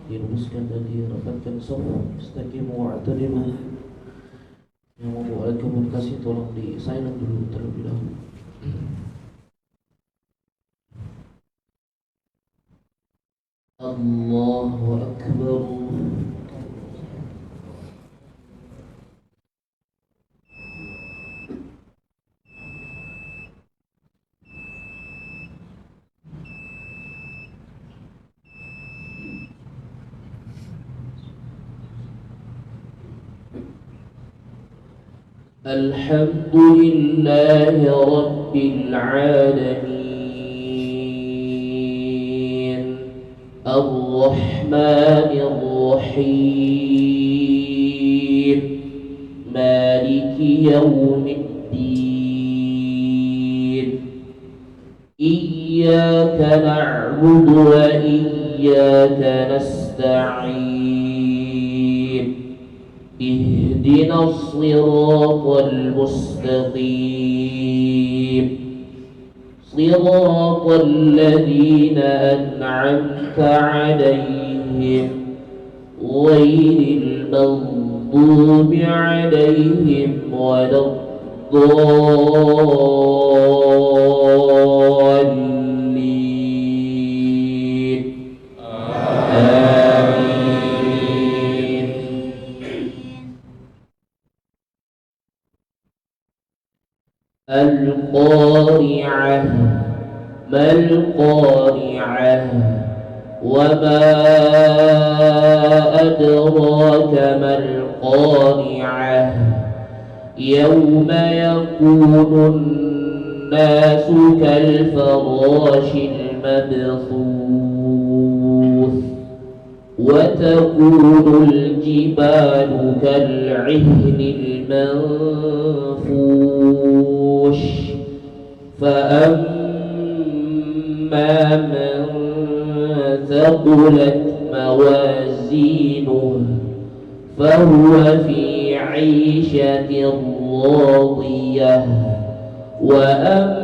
Diluruskan dan dirapatkan saf, istaqimu wa'tadilu. Yang mau buat komunikasi tolong di silent dulu terlebih dahulu. Allahu Akbar. الحمد لله رب العالمين الرحمن الرحيم مالك يوم الدين إياك نعبد وإياك نستعين اهدنا الصراط المستقيم صراط الذين أنعمت عليهم غير المغضوب عليهم ولا الضالين آمين. القارعة ما القارعة وما أدراك ما القارعة يوم يكون الناس كالفراش المبثوث وتكون الجبال كالعهن المنفوش فأما من ثقلت موازينه فهو في عيشة راضية وأما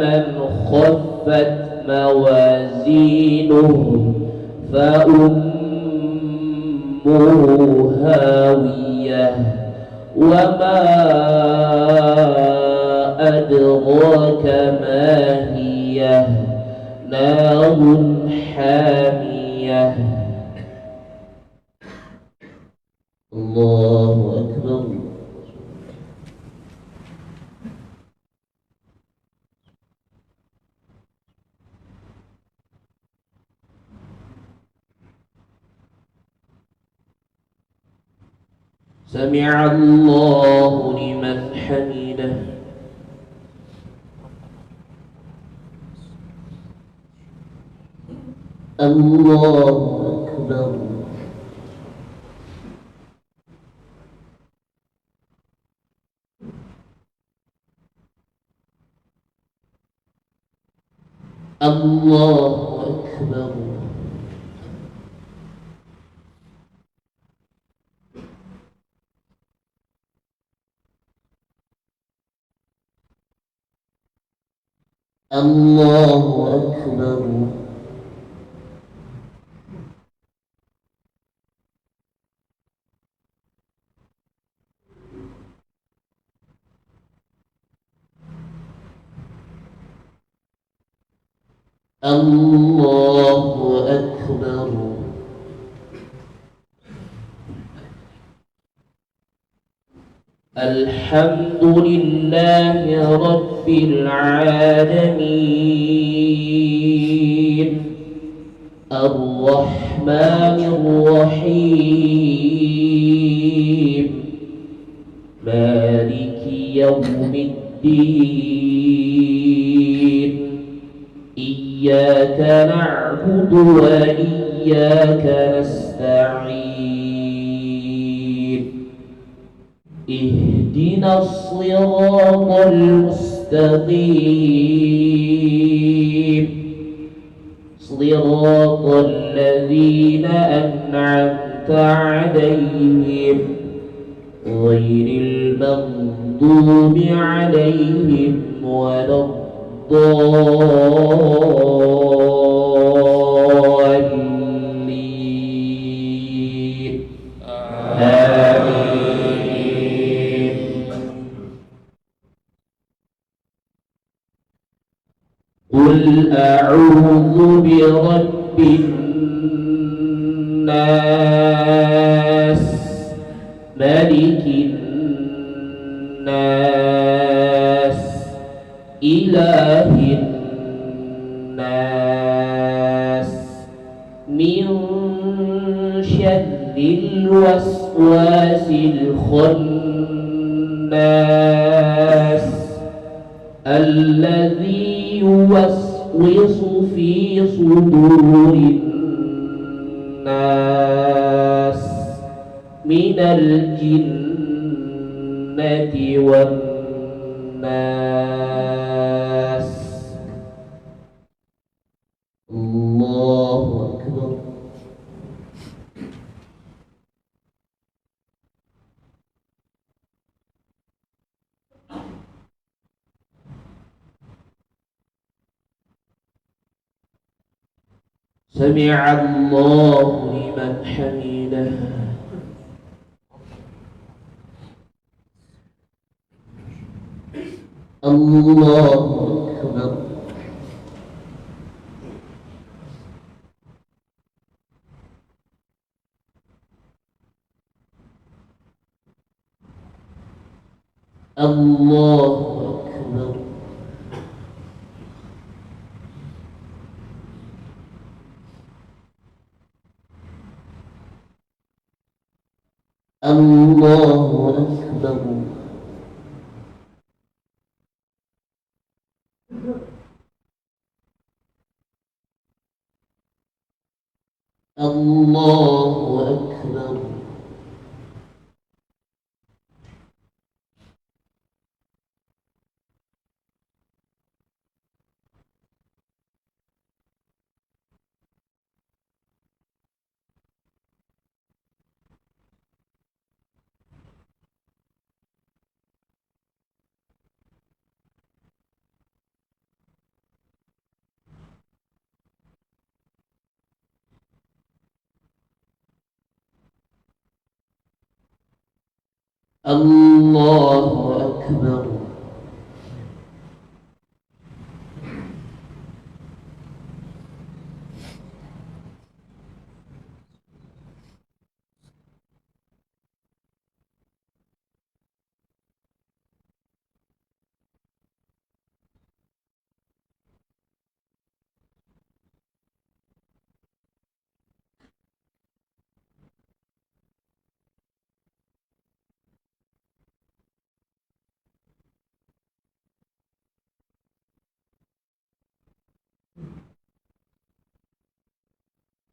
من خفت موازينه فأمه هاوية وما أدراك ما هي نار حامية. الله أكبر. سمع الله لمن حمده. الله أكبر. الله أكبر. الله أكبر. الله أكبر. الحمد لله رب العالمين الرحمن الرحيم مالك يوم الدين إياك نعبد وإياك نستعين اهدنا الصراط المستقيم صراط الذين أنعمت عليهم غير المغضوب عليهم ولا الضالين آمين. قل أعوذ برب الناس ملك الناس إله الناس من شر الوسواس الخناس الذي يوسوس في صدور الناس من الجنة والناس. الله أكبر. سمع الله لمن حمده. الله أكبر. الله أكبر. الله أكبر. الله أكبر. الله أكبر.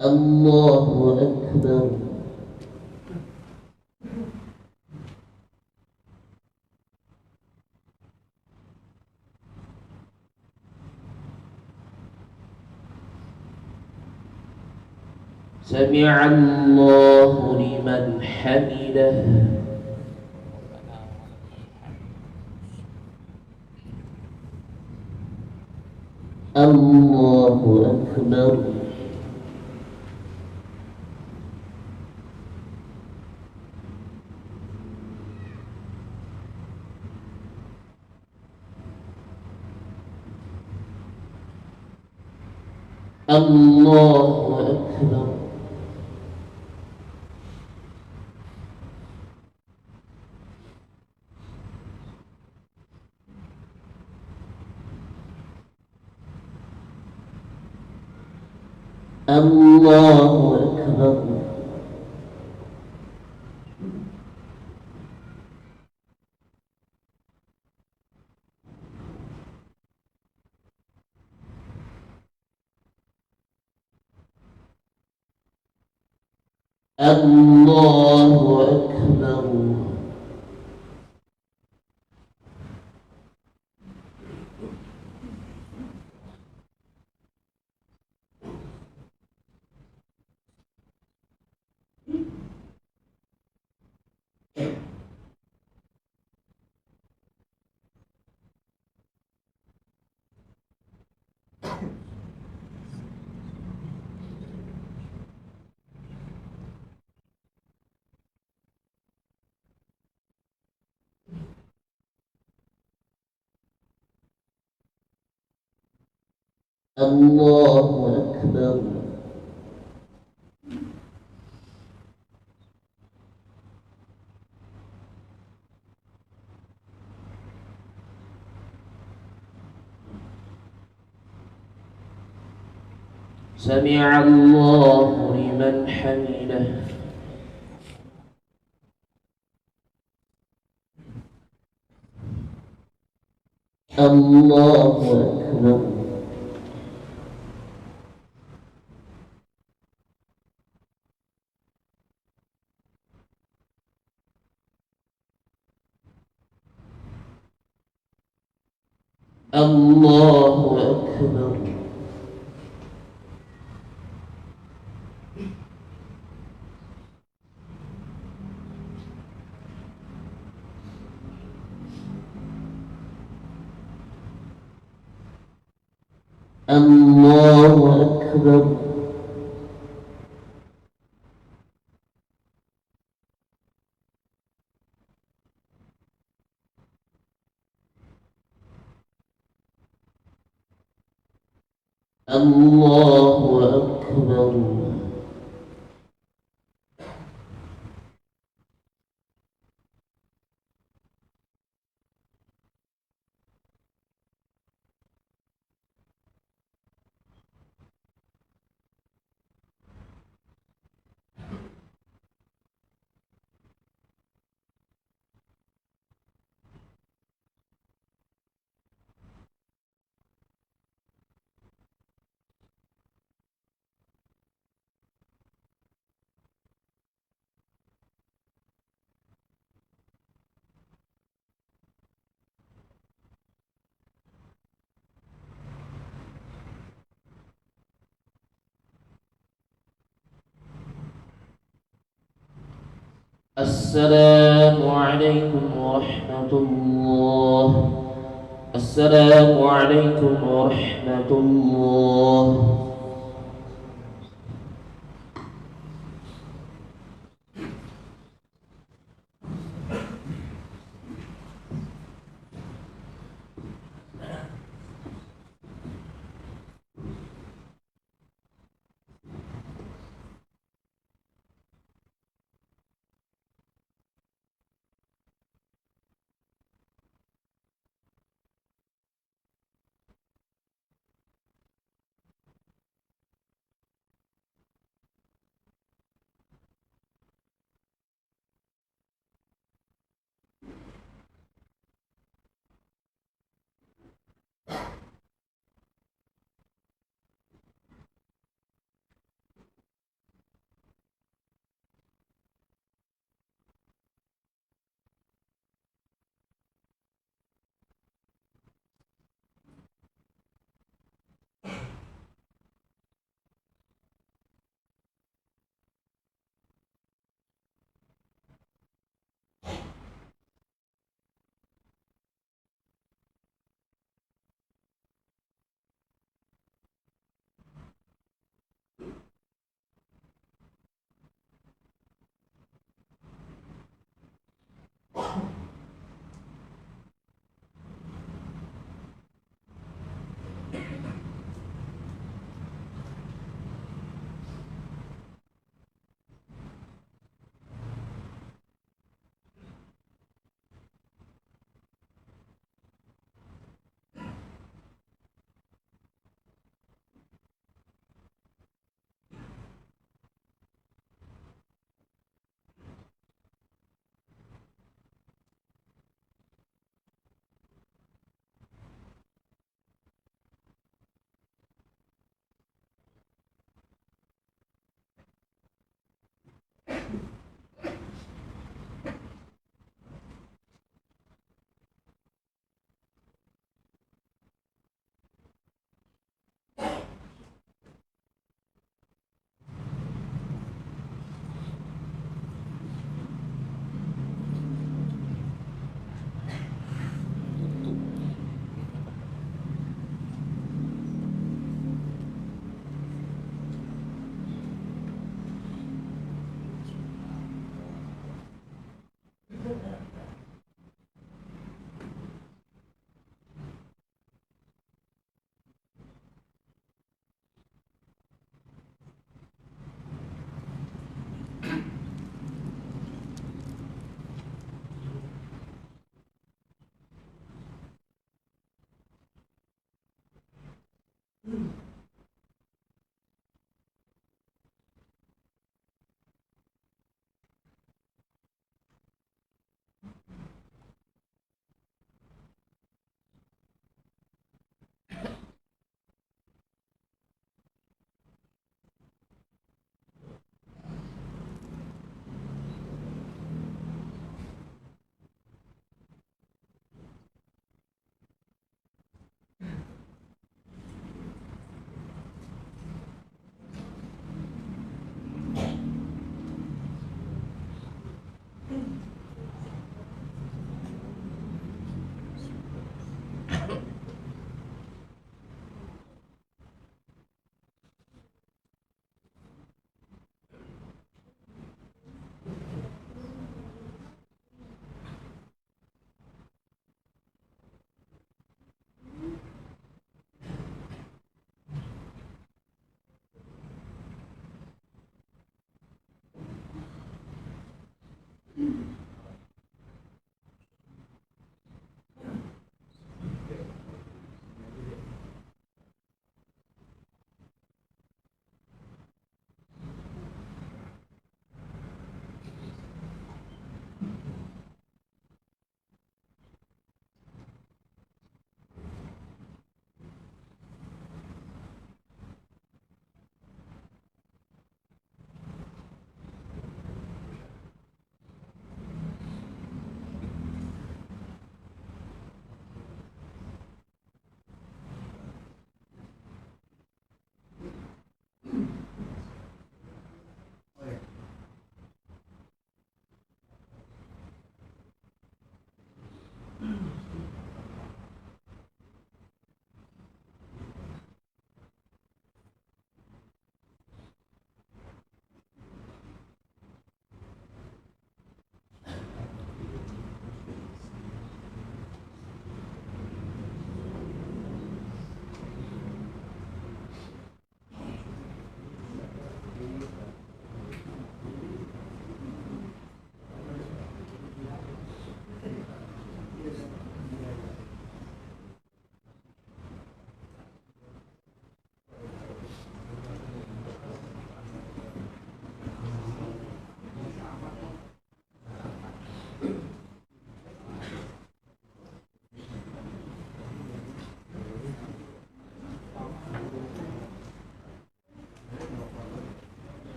الله أكبر. سمع الله لمن حمده. الله أكبر. الله أكبر. الله أكبر. الله أكبر. الله أكبر. سمع الله لمن حمده. الله أكبر. الله أكبر. الله أكبر. الله أكبر. السلام عليكم ورحمة الله. السلام عليكم ورحمة الله.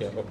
Ya, Om.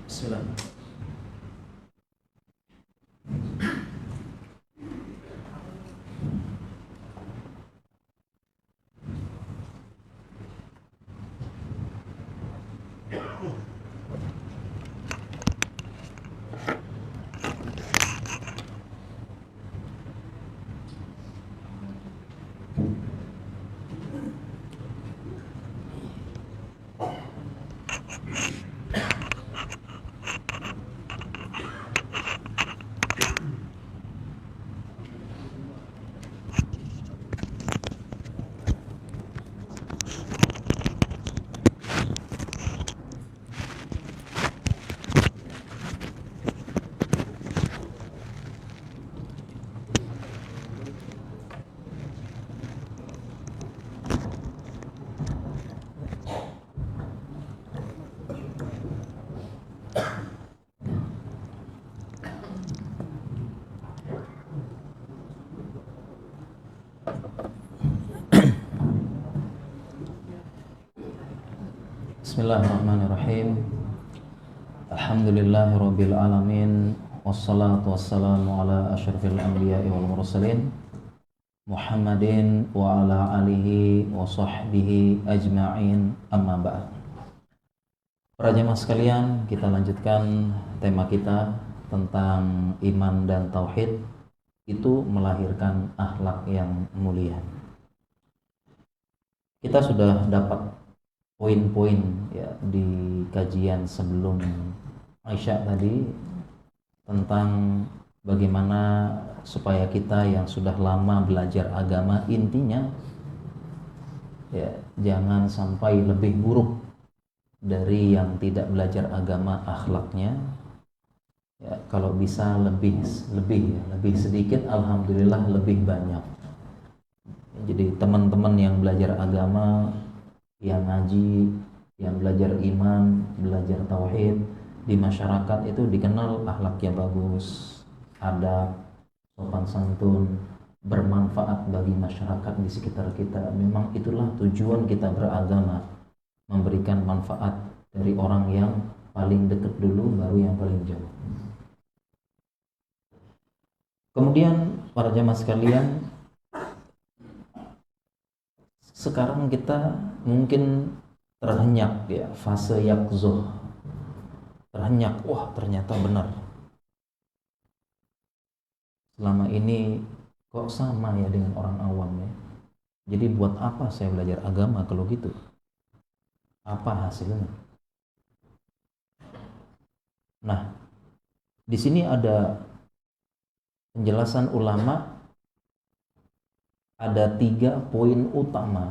Bismillah. Bismillahirrahmanirrahim. Alhamdulillahirabbil alamin wassalatu wassalamu ala asyrafil anbiya'i wal mursalin Muhammadin wa ala alihi wa sahbihi ajma'in, amma ba'd. Para jemaah sekalian, kita lanjutkan tema kita tentang iman dan tauhid, itu melahirkan akhlak yang mulia. Kita sudah dapat poin-poin ya di kajian sebelum Aisyah tadi tentang bagaimana supaya kita yang sudah lama belajar agama, intinya ya jangan sampai lebih buruk dari yang tidak belajar agama akhlaknya. Ya, kalau bisa lebih sedikit, alhamdulillah lebih banyak. Jadi teman-teman yang belajar agama, yang ngaji, yang belajar iman, belajar tauhid, di masyarakat itu dikenal akhlaknya bagus, adab, sopan santun, bermanfaat bagi masyarakat di sekitar kita. Memang itulah tujuan kita beragama, memberikan manfaat dari orang yang paling dekat dulu, baru yang paling jauh. Kemudian para jamaah sekalian, sekarang kita mungkin terhenyak ya, fase yakzuh, terhenyak, wah ternyata benar selama ini kok sama ya dengan orang awam ya. Jadi buat apa saya belajar agama kalau gitu? Apa hasilnya? Nah, di sini ada penjelasan ulama. Ada 3 poin utama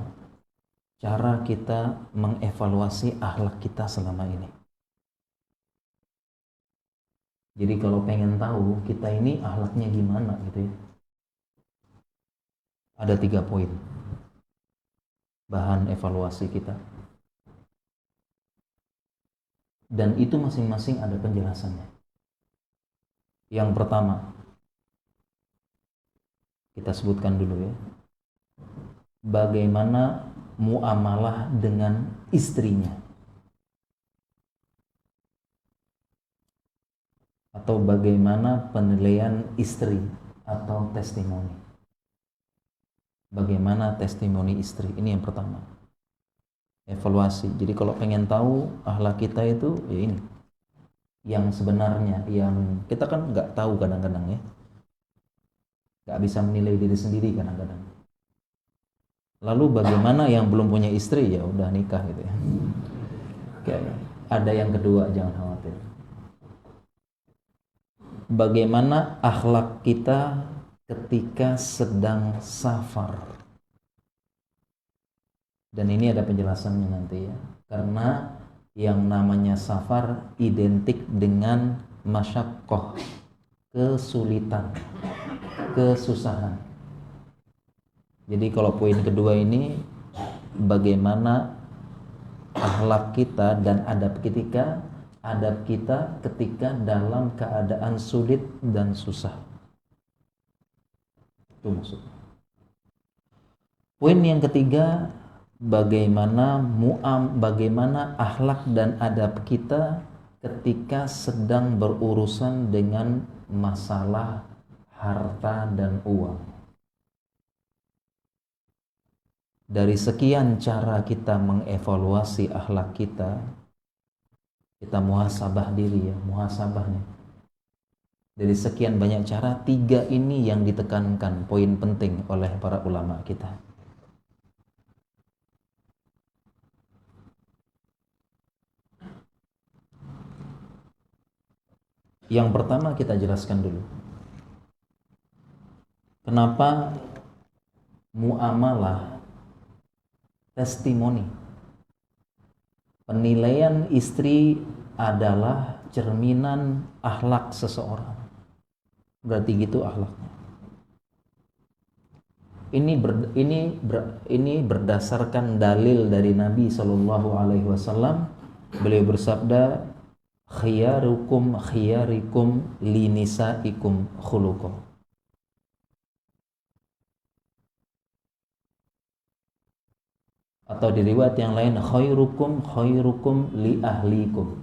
cara kita mengevaluasi akhlak kita selama ini. Jadi kalau pengen tahu kita ini akhlaknya gimana gitu ya, ada 3 poin bahan evaluasi kita, dan itu masing-masing ada penjelasannya. Yang pertama kita sebutkan dulu ya, bagaimana muamalah dengan istrinya, atau bagaimana penilaian istri atau testimoni. Bagaimana testimoni istri, ini yang pertama, evaluasi. Jadi kalau pengen tahu akhlak kita itu ya ini yang sebenarnya, yang kita kan nggak tahu kadang-kadang ya, nggak bisa menilai diri sendiri kadang-kadang. Lalu bagaimana yang belum punya istri, ya udah nikah gitu ya. Oke, ada yang kedua, jangan khawatir. Bagaimana akhlak kita ketika sedang safar. Dan ini ada penjelasannya nanti ya. Karena yang namanya safar identik dengan masyaqqah, kesulitan, kesusahan. Jadi kalau poin kedua ini, bagaimana akhlak kita dan adab kita ketika dalam keadaan sulit dan susah. Itu maksudnya. Poin yang ketiga, bagaimana akhlak dan adab kita ketika sedang berurusan dengan masalah harta dan uang. Dari sekian cara kita mengevaluasi akhlak kita muhasabah diri ya, muhasabahnya. Dari sekian banyak cara, 3 ini yang ditekankan, poin penting oleh para ulama kita. Yang pertama kita jelaskan dulu, kenapa muamalah, testimoni, penilaian istri adalah cerminan akhlak seseorang. Berarti gitu akhlaknya. Ini berdasarkan dalil dari Nabi SAW. Beliau bersabda, khiyarukum khiyarikum linisaikum khuluqan. Atau di riwayat yang lain, khairukum khairukum li ahlikum.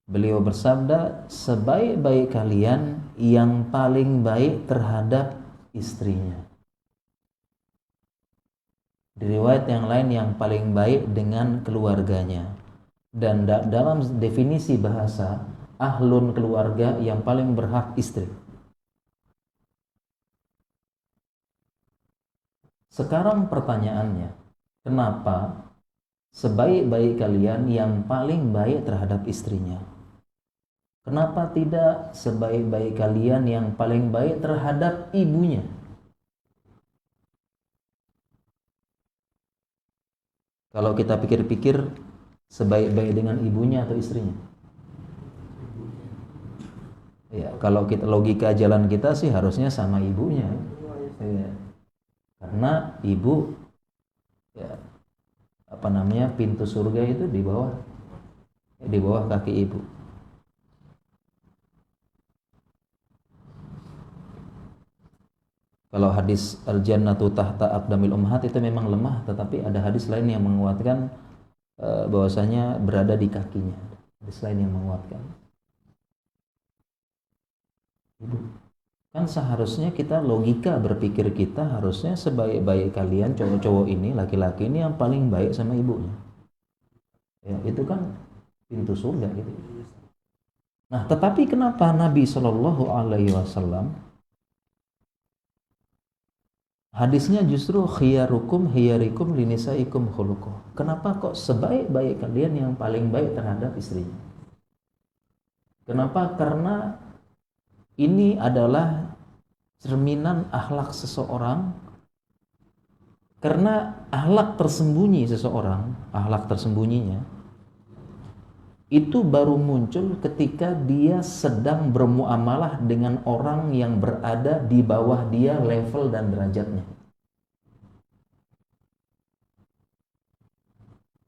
Beliau bersabda, sebaik-baik kalian yang paling baik terhadap istrinya. Di riwayat yang lain, yang paling baik dengan keluarganya. Dan dalam definisi bahasa, ahlun keluarga, yang paling berhak istri. Sekarang pertanyaannya, kenapa sebaik-baik kalian yang paling baik terhadap istrinya? Kenapa tidak sebaik-baik kalian yang paling baik terhadap ibunya? Kalau kita pikir-pikir, sebaik-baik dengan ibunya atau istrinya? Ya, kalau kita logika jalan kita sih harusnya sama ibunya. Ya. Karena ibu, ya, pintu surga itu di bawah kaki ibu. Kalau hadis al-jannatu tahta aqdamil ummahat itu memang lemah, tetapi ada hadis lain yang menguatkan bahwasanya berada di kakinya. Hadis lain yang menguatkan. Ibu. Kan seharusnya kita, logika berpikir kita harusnya sebaik-baik kalian cowok-cowok ini, laki-laki ini yang paling baik sama ibunya. Ya, itu kan pintu surga gitu. Nah, tetapi kenapa Nabi Shallallahu Alaihi Wasallam hadisnya justru khiyarukum khiyarikum linisaikum khuluquh? Kenapa kok sebaik-baik kalian yang paling baik terhadap istrinya? Kenapa? Karena ini adalah cerminan akhlak seseorang. Karena akhlak tersembunyi seseorang, akhlak tersembunyinya itu baru muncul ketika dia sedang bermuamalah dengan orang yang berada di bawah dia level dan derajatnya.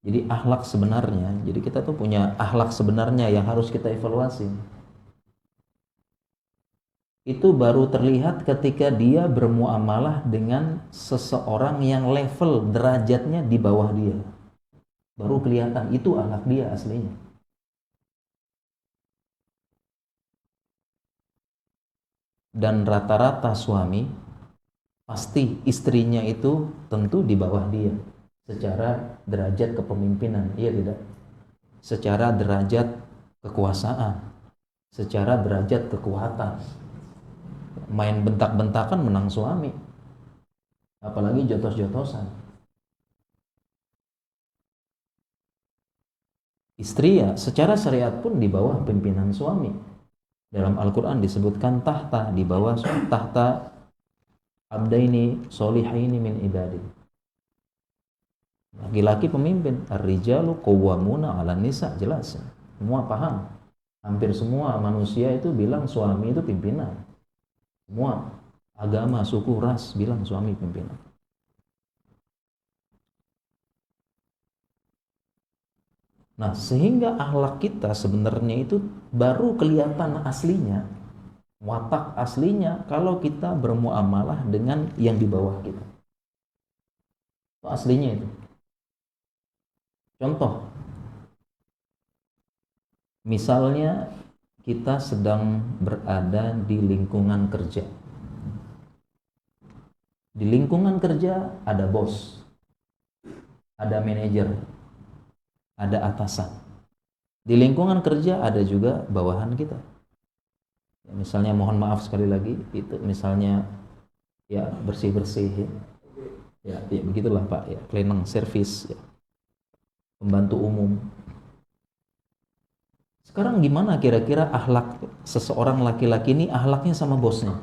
Jadi akhlak sebenarnya, jadi kita tuh punya akhlak sebenarnya yang harus kita evaluasi. Itu baru terlihat ketika dia bermuamalah dengan seseorang yang level derajatnya di bawah dia. Baru kelihatan itu akhlak dia aslinya. Dan rata-rata suami pasti istrinya itu tentu di bawah dia secara derajat kepemimpinan, iya tidak? Secara derajat kekuasaan, secara derajat kekuatan. Main bentak-bentakan menang suami, apalagi jotos-jotosan. Istri ya secara syariat pun di bawah pimpinan suami. Dalam Al-Quran disebutkan tahta, di bawah tahta abdaini solihaini min ibadi. Laki-laki pemimpin, ar-rijalu qawwamuna 'alan nisa, jelas. Semua paham. Hampir semua manusia itu bilang suami itu pimpinan. Semua agama, suku, ras bilang suami pimpinan. Nah, sehingga akhlak kita sebenarnya itu baru kelihatan aslinya, watak aslinya kalau kita bermuamalah dengan yang di bawah kita. Itu aslinya itu. Contoh, misalnya kita sedang berada di lingkungan kerja. Di lingkungan kerja ada bos, ada manajer, ada atasan. Di lingkungan kerja ada juga bawahan kita. Ya, misalnya mohon maaf sekali lagi, itu misalnya ya bersih-bersih ya begitulah Pak, ya cleaning service, ya, pembantu umum. Sekarang gimana kira-kira akhlak seseorang laki-laki ini, akhlaknya sama bosnya?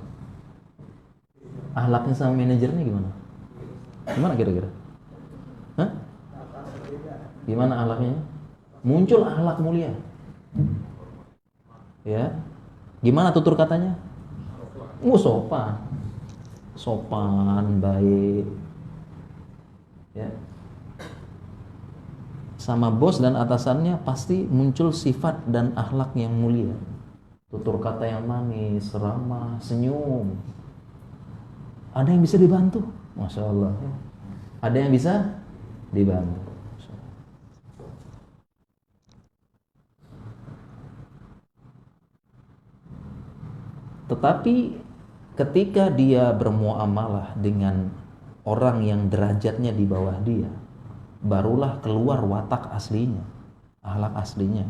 Akhlaknya sama manajernya gimana? Gimana kira-kira? Hah? Gimana akhlaknya? Muncul akhlak mulia. Ya. Gimana tutur katanya? Sopan. Sopan, baik. Ya. Sama bos dan atasannya pasti muncul sifat dan akhlak yang mulia. Tutur kata yang manis, ramah, senyum. Ada yang bisa dibantu? Masya Allah. Ada yang bisa dibantu. Tetapi ketika dia bermuamalah dengan orang yang derajatnya di bawah dia, barulah keluar watak aslinya, akhlak aslinya.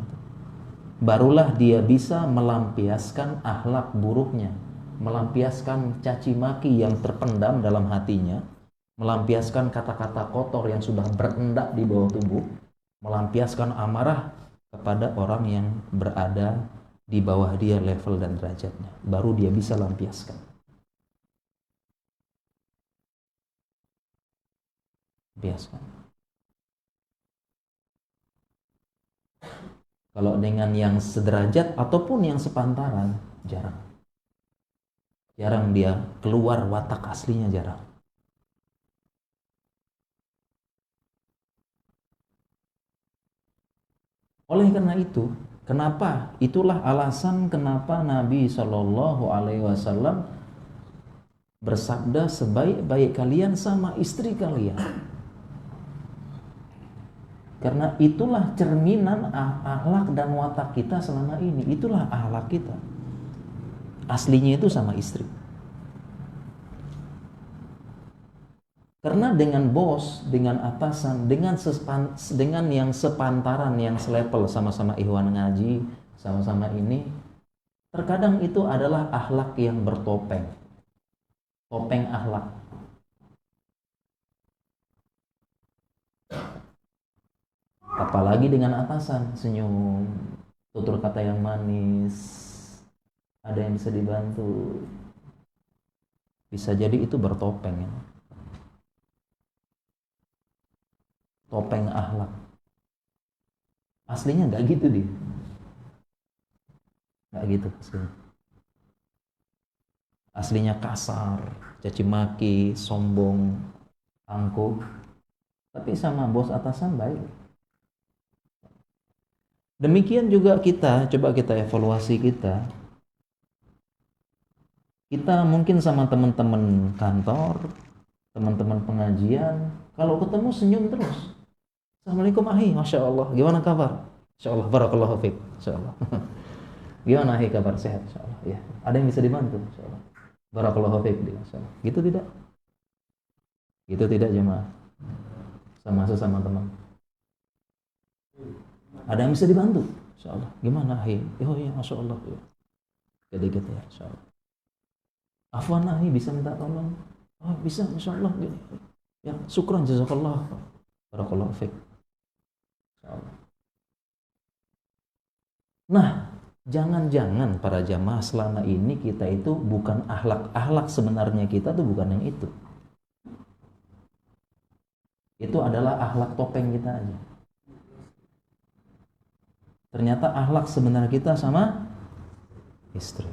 Barulah dia bisa melampiaskan akhlak buruknya, melampiaskan caci maki yang terpendam dalam hatinya, melampiaskan kata-kata kotor yang sudah berendak di bawah tubuh, melampiaskan amarah kepada orang yang berada di bawah dia level dan derajatnya. Baru dia bisa lampiaskan. Lampiaskan. Kalau dengan yang sederajat ataupun yang sepantaran, jarang. Jarang dia keluar watak aslinya, jarang. Oleh karena itu, kenapa? Itulah alasan kenapa Nabi Shallallahu Alaihi Wasallam bersabda, sebaik-baik kalian sama istri kalian. Karena itulah cerminan akhlak dan watak kita selama ini. Itulah akhlak kita. Aslinya itu sama istri. Karena dengan bos, dengan atasan, dengan yang sepantaran, yang selevel, sama-sama ikhwan ngaji, sama-sama ini, terkadang itu adalah akhlak yang bertopeng. Topeng akhlak. Apalagi dengan atasan, senyum, tutur kata yang manis, ada yang bisa dibantu. Bisa jadi itu bertopeng, ya. Topeng akhlak. Aslinya nggak gitu dia. Nggak gitu aslinya. Aslinya kasar, caci maki, sombong, angkuh. Tapi sama bos atasan baik. Demikian juga kita, coba kita evaluasi kita. Kita mungkin sama teman-teman kantor, teman-teman pengajian, kalau ketemu senyum terus. Assalamualaikum ahi, Masya Allah, gimana kabar? Masya Allah, barakallahu fiik, Masya Allah. Gimana ahi kabar, sehat? Masya Allah, ya. Ada yang bisa dibantu? Masya Allah, barakallahu fiik, Masya Allah. Gitu tidak? Gitu tidak jemaah? Sama sesama teman. Ada yang bisa dibantu? Masya Allah, gimana ahi? Oh ya, Masya Allah, ya. Gitu-gitu ya, Masya Allah. Afwan ahi, bisa minta tolong? Oh bisa, Masya Allah. Ya, syukran, jazakallah, barakallahu fiik. Nah, jangan-jangan para jamaah selama ini kita itu bukan akhlak sebenarnya kita tuh bukan yang itu. Itu adalah akhlak topeng kita aja. Ternyata akhlak sebenarnya kita sama istri.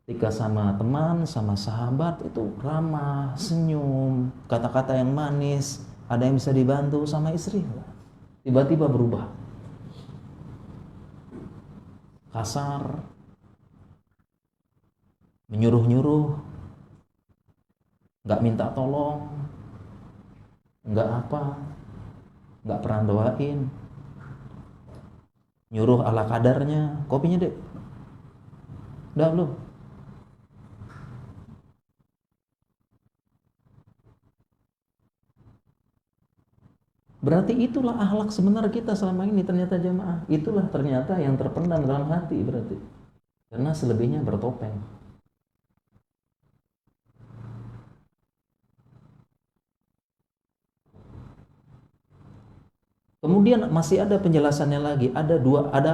Ketika sama teman, sama sahabat itu ramah, senyum, kata-kata yang manis, ada yang bisa dibantu. Sama istri tiba-tiba berubah, kasar, menyuruh-nyuruh, nggak minta tolong, nggak apa, nggak pernah doain, nyuruh ala kadarnya. Kopinya dek, udah belum? Berarti itulah akhlak sebenar kita selama ini ternyata jamaah. Itulah ternyata yang terpendam dalam hati berarti. Karena selebihnya bertopeng. Kemudian masih ada penjelasannya lagi. Ada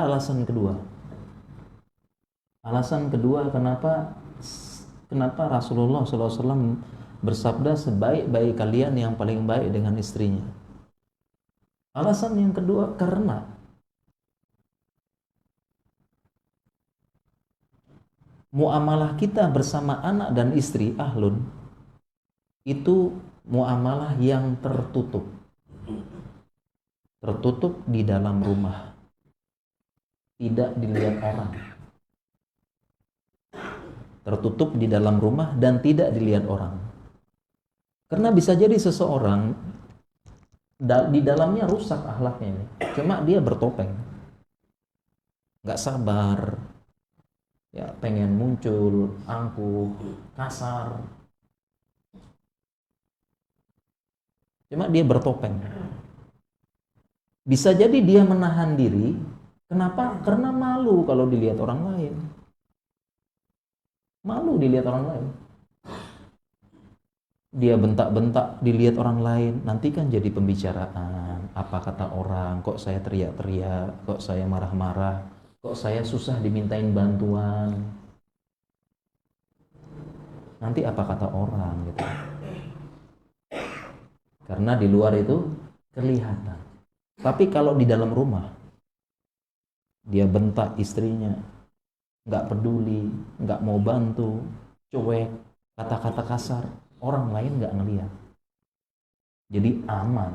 alasan kedua. Alasan kedua kenapa Rasulullah SAW bersabda sebaik-baik kalian yang paling baik dengan istrinya. Alasan yang kedua karena muamalah kita bersama anak dan istri ahlun itu muamalah yang tertutup. Tertutup di dalam rumah. Tidak dilihat orang. tertutup di dalam rumah dan tidak dilihat orang. Karena bisa jadi seseorang di dalamnya rusak akhlaknya ini, cuma dia bertopeng, nggak sabar, ya pengen muncul, angkuh, kasar, cuma dia bertopeng. Bisa jadi dia menahan diri, kenapa? Karena malu kalau dilihat orang lain. Malu dilihat orang lain. Dia bentak-bentak dilihat orang lain, nanti kan jadi pembicaraan. Apa kata orang, kok saya teriak-teriak, kok saya marah-marah, kok saya susah dimintain bantuan. Nanti apa kata orang gitu. Karena di luar itu kelihatan. Tapi kalau di dalam rumah, dia bentak istrinya, nggak peduli, nggak mau bantu, cuek, kata-kata kasar, orang lain nggak ngelihat. Jadi aman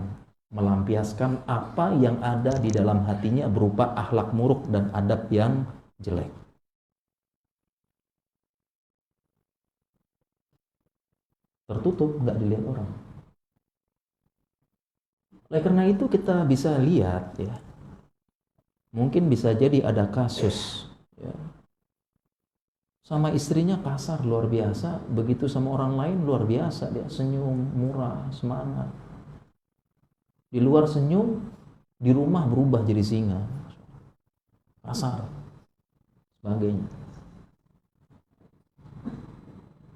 melampiaskan apa yang ada di dalam hatinya berupa akhlak muruk dan adab yang jelek. Tertutup, nggak dilihat orang. Oleh karena itu kita bisa lihat ya, mungkin bisa jadi ada kasus ya, sama istrinya kasar luar biasa, begitu sama orang lain luar biasa, dia senyum, murah, semangat. Di luar senyum, di rumah berubah jadi singa, kasar, sebagainya.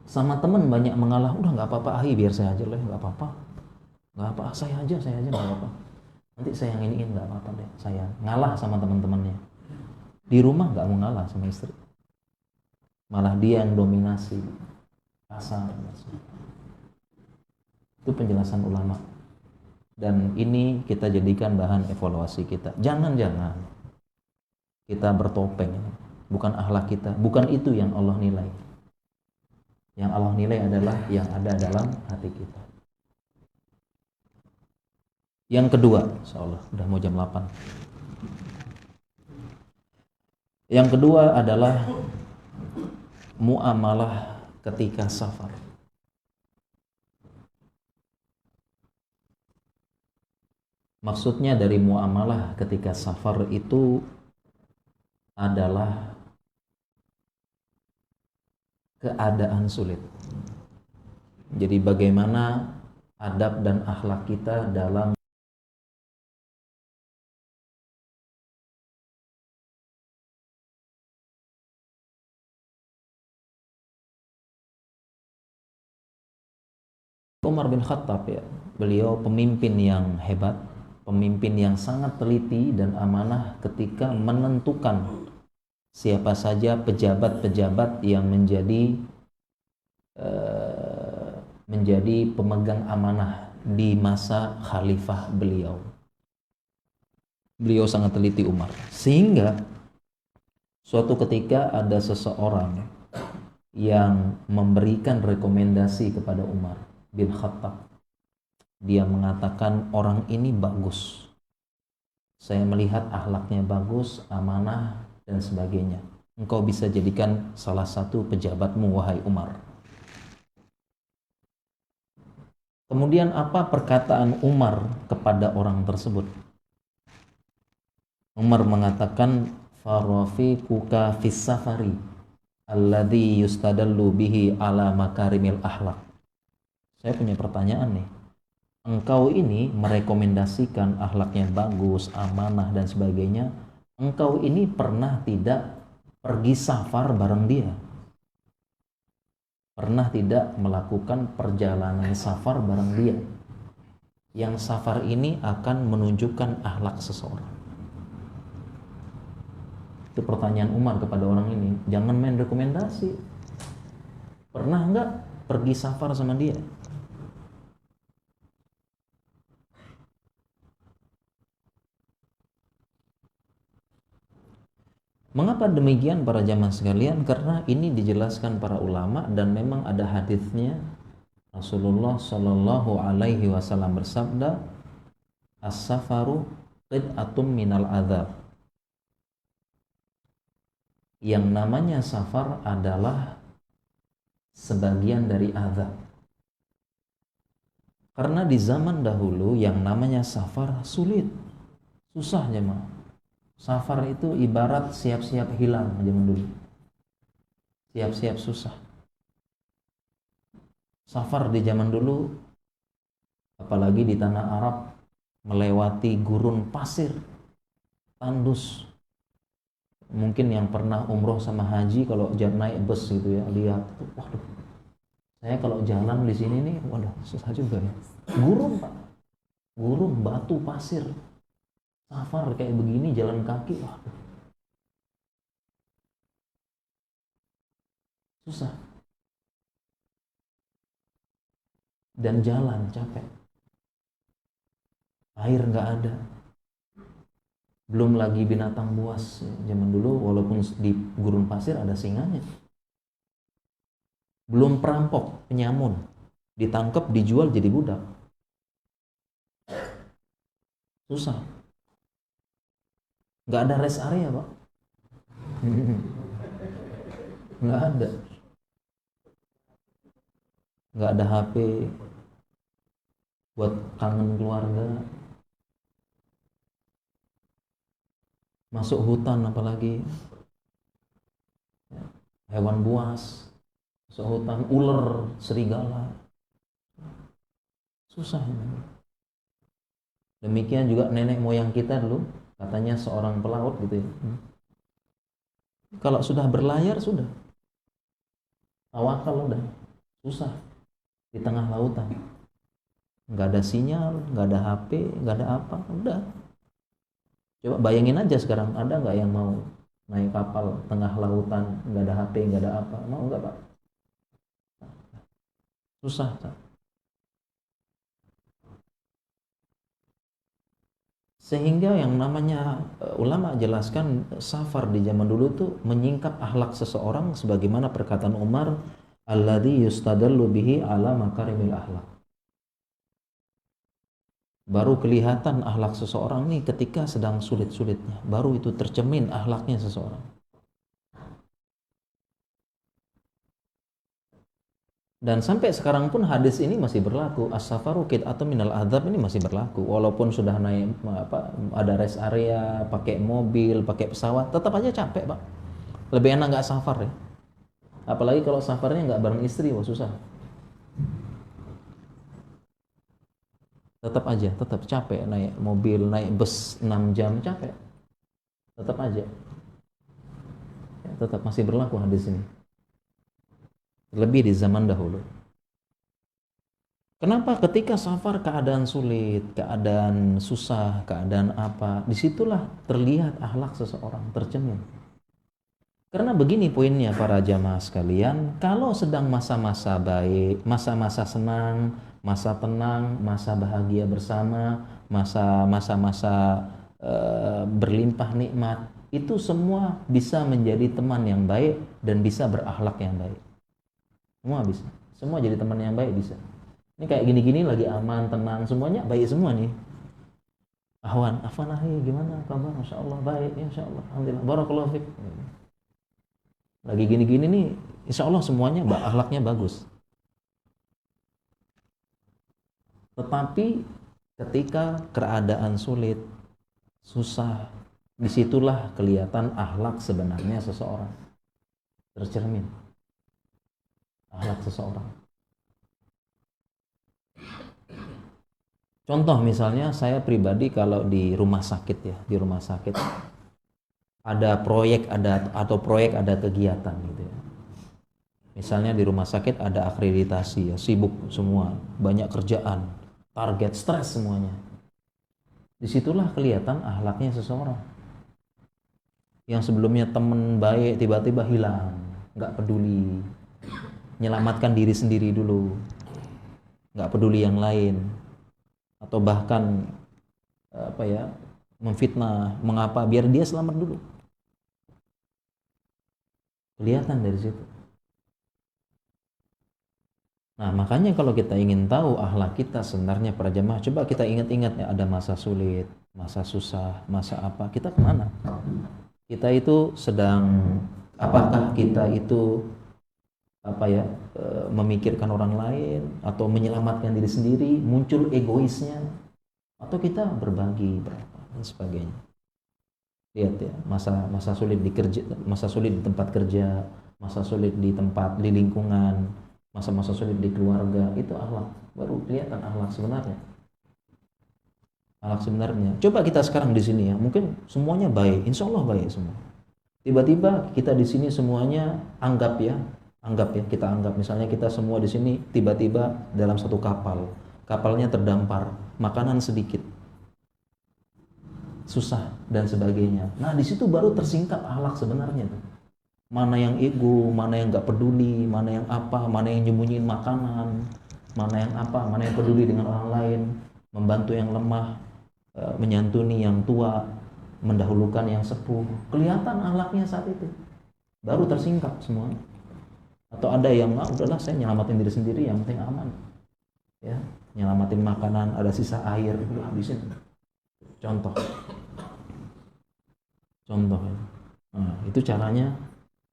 Sama teman banyak mengalah, udah nggak apa-apa, biar saya aja lah, nggak apa-apa, nggak apa, saya aja nggak apa-apa. Nanti saya yang iniin, nggak apa-apa deh, saya ngalah sama teman-temannya. Di rumah nggak mau ngalah sama istri, malah dia yang dominasi, kasar. Itu penjelasan ulama. Dan ini kita jadikan bahan evaluasi kita. Jangan-jangan kita bertopeng, bukan akhlak kita, bukan itu yang Allah nilai. Yang Allah nilai adalah yang ada dalam hati kita. Yang kedua, insyaallah udah mau jam 8. Yang kedua adalah muamalah ketika safar. Maksudnya dari muamalah ketika safar itu adalah keadaan sulit. Jadi bagaimana adab dan akhlak kita dalam Umar bin Khattab ya, beliau pemimpin yang hebat, pemimpin yang sangat teliti dan amanah ketika menentukan siapa saja pejabat-pejabat yang menjadi pemegang amanah di masa khalifah beliau. Beliau sangat teliti Umar, sehingga suatu ketika ada seseorang yang memberikan rekomendasi kepada Umar bin Khattab. Dia mengatakan orang ini bagus, saya melihat akhlaknya bagus, amanah dan sebagainya. Engkau bisa jadikan salah satu pejabatmu wahai Umar. Kemudian apa perkataan Umar kepada orang tersebut? Umar mengatakan farafiquka fis safari alladhi yustadallu bihi ala makarimil akhlak. Saya punya pertanyaan nih. Engkau ini merekomendasikan akhlaknya bagus, amanah dan sebagainya. Engkau ini pernah tidak pergi safar bareng dia? Pernah tidak melakukan perjalanan safar bareng dia? Yang safar ini akan menunjukkan akhlak seseorang. Itu pertanyaan Umar kepada orang ini. Jangan main rekomendasi. Pernah enggak pergi safar sama dia? Mengapa demikian para jamaah sekalian? Karena ini dijelaskan para ulama dan memang ada hadisnya. Rasulullah Shallallahu Alaihi Wasallam bersabda, as-safaru qid'atum minal adzab. Yang namanya safar adalah sebagian dari azab. Karena di zaman dahulu yang namanya safar sulit, susah jemaah. Safar itu ibarat siap-siap hilang zaman dulu. Siap-siap susah. Safar di zaman dulu, apalagi di tanah Arab, melewati gurun pasir, tandus. Mungkin yang pernah umroh sama haji kalau naik bus gitu ya, lihat, waduh, saya kalau jalan di sini nih, waduh, susah juga ya. Gurun Pak, gurun, batu, pasir. Safar kayak begini, jalan kaki, waduh, susah. Dan jalan capek, air nggak ada. Belum lagi binatang buas zaman dulu, walaupun di gurun pasir ada singanya. Belum perampok, penyamun, ditangkap, dijual jadi budak. Susah. Nggak ada rest area Pak. Nggak ada. Nggak ada HP buat kangen keluarga. Masuk hutan apalagi, hewan buas, masuk hutan, ular, serigala, susah. Demikian juga nenek moyang kita dulu, katanya seorang pelaut gitu ya. Kalau sudah berlayar sudah, tawakal udah, susah di tengah lautan, nggak ada sinyal, nggak ada HP, nggak ada apa, udah. Coba bayangin aja sekarang, ada nggak yang mau naik kapal tengah lautan, nggak ada HP, nggak ada apa, mau nggak Pak? Susah Pak. Sehingga yang namanya ulama jelaskan safar di zaman dulu tuh menyingkap akhlak seseorang, sebagaimana perkataan Umar, alladzi yustadallu bihi ala makarimil akhlak. Baru kelihatan akhlak seseorang nih ketika sedang sulit-sulitnya, baru itu tercermin akhlaknya seseorang. Dan sampai sekarang pun hadis ini masih berlaku, as-safaru qit'atun minal adzab ini masih berlaku, walaupun sudah naik ada rest area, pakai mobil, pakai pesawat, tetap aja capek Pak. Lebih enak nggak safar ya, apalagi kalau safarnya nggak bareng istri, wah susah. Tetap aja, tetap capek, naik mobil, naik bus 6 jam capek, tetap aja ya, tetap masih berlaku hadis ini, lebih di zaman dahulu. Kenapa? Ketika safar keadaan sulit, keadaan susah, keadaan apa, disitulah terlihat akhlak seseorang tercermin. Karena begini poinnya para jamaah sekalian, kalau sedang masa-masa baik, masa-masa senang, masa tenang, masa bahagia bersama, masa-masa berlimpah nikmat, itu semua bisa menjadi teman yang baik dan bisa berakhlak yang baik. Semua bisa, semua jadi teman yang baik bisa. Ini kayak gini-gini lagi aman, tenang, semuanya baik semua nih. Ahwan, gimana kabar? Masya Allah baik, insya Allah, alhamdulillah, barakallahu fiik. Lagi gini-gini nih, insya Allah semuanya akhlaknya bagus. Tetapi ketika keadaan sulit, susah, disitulah kelihatan akhlak sebenarnya seseorang tercermin. Akhlak seseorang. Contoh misalnya saya pribadi kalau di rumah sakit ya, di rumah sakit ada proyek ada kegiatan gitu ya. Misalnya di rumah sakit ada akreditasi ya, sibuk semua, banyak kerjaan, target, stres semuanya. Disitulah kelihatan akhlaknya seseorang. Yang sebelumnya temen baik tiba-tiba hilang, nggak peduli, menyelamatkan diri sendiri dulu, nggak peduli yang lain, atau bahkan memfitnah, mengapa, biar dia selamat dulu. Kelihatan dari situ. Nah, makanya kalau kita ingin tahu akhlak kita sebenarnya para jamaah, coba kita ingat-ingat ya, ada masa sulit, masa susah, masa apa, kita kemana? Kita itu sedang, apakah kita itu memikirkan orang lain atau menyelamatkan diri sendiri, muncul egoisnya, atau kita berbagi berapa dan sebagainya. Lihat ya, masa sulit masa sulit di tempat kerja, masa sulit di lingkungan, masa-masa sulit di keluarga, itu akhlak, baru kelihatan akhlak sebenarnya. Akhlak sebenarnya. Coba kita sekarang di sini ya, mungkin semuanya baik, insya Allah baik semua. Tiba-tiba kita di sini semuanya anggap ya, kita anggap misalnya kita semua di sini tiba-tiba dalam satu kapalnya terdampar, makanan sedikit, susah dan sebagainya. Nah di situ baru tersingkap akhlak sebenarnya tuh. Mana yang ego, mana yang nggak peduli, mana yang apa, mana yang nyembunyiin makanan, mana yang apa, mana yang peduli dengan orang lain, membantu yang lemah, menyantuni yang tua, mendahulukan yang sepuh. Kelihatan akhlaknya saat itu, baru tersingkap semua. Atau ada yang udahlah saya nyelamatin diri sendiri, yang penting aman, ya, nyelamatin makanan, ada sisa air, udah habisin. Contoh. Nah, itu caranya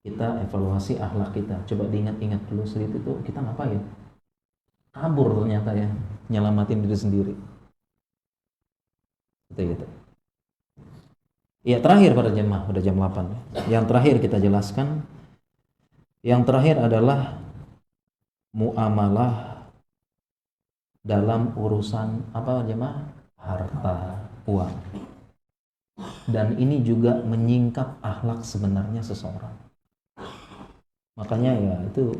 kita evaluasi akhlak kita. Coba diingat-ingat dulu sedikit itu kita ngapain? Kabur ternyata ya, nyelamatin diri sendiri. Gitu. Ya terakhir pada jemaah, udah jam 8. Yang terakhir kita jelaskan, yang terakhir adalah muamalah dalam urusan apa jemaah? Harta, uang. Dan ini juga menyingkap akhlak sebenarnya seseorang. Makanya ya itu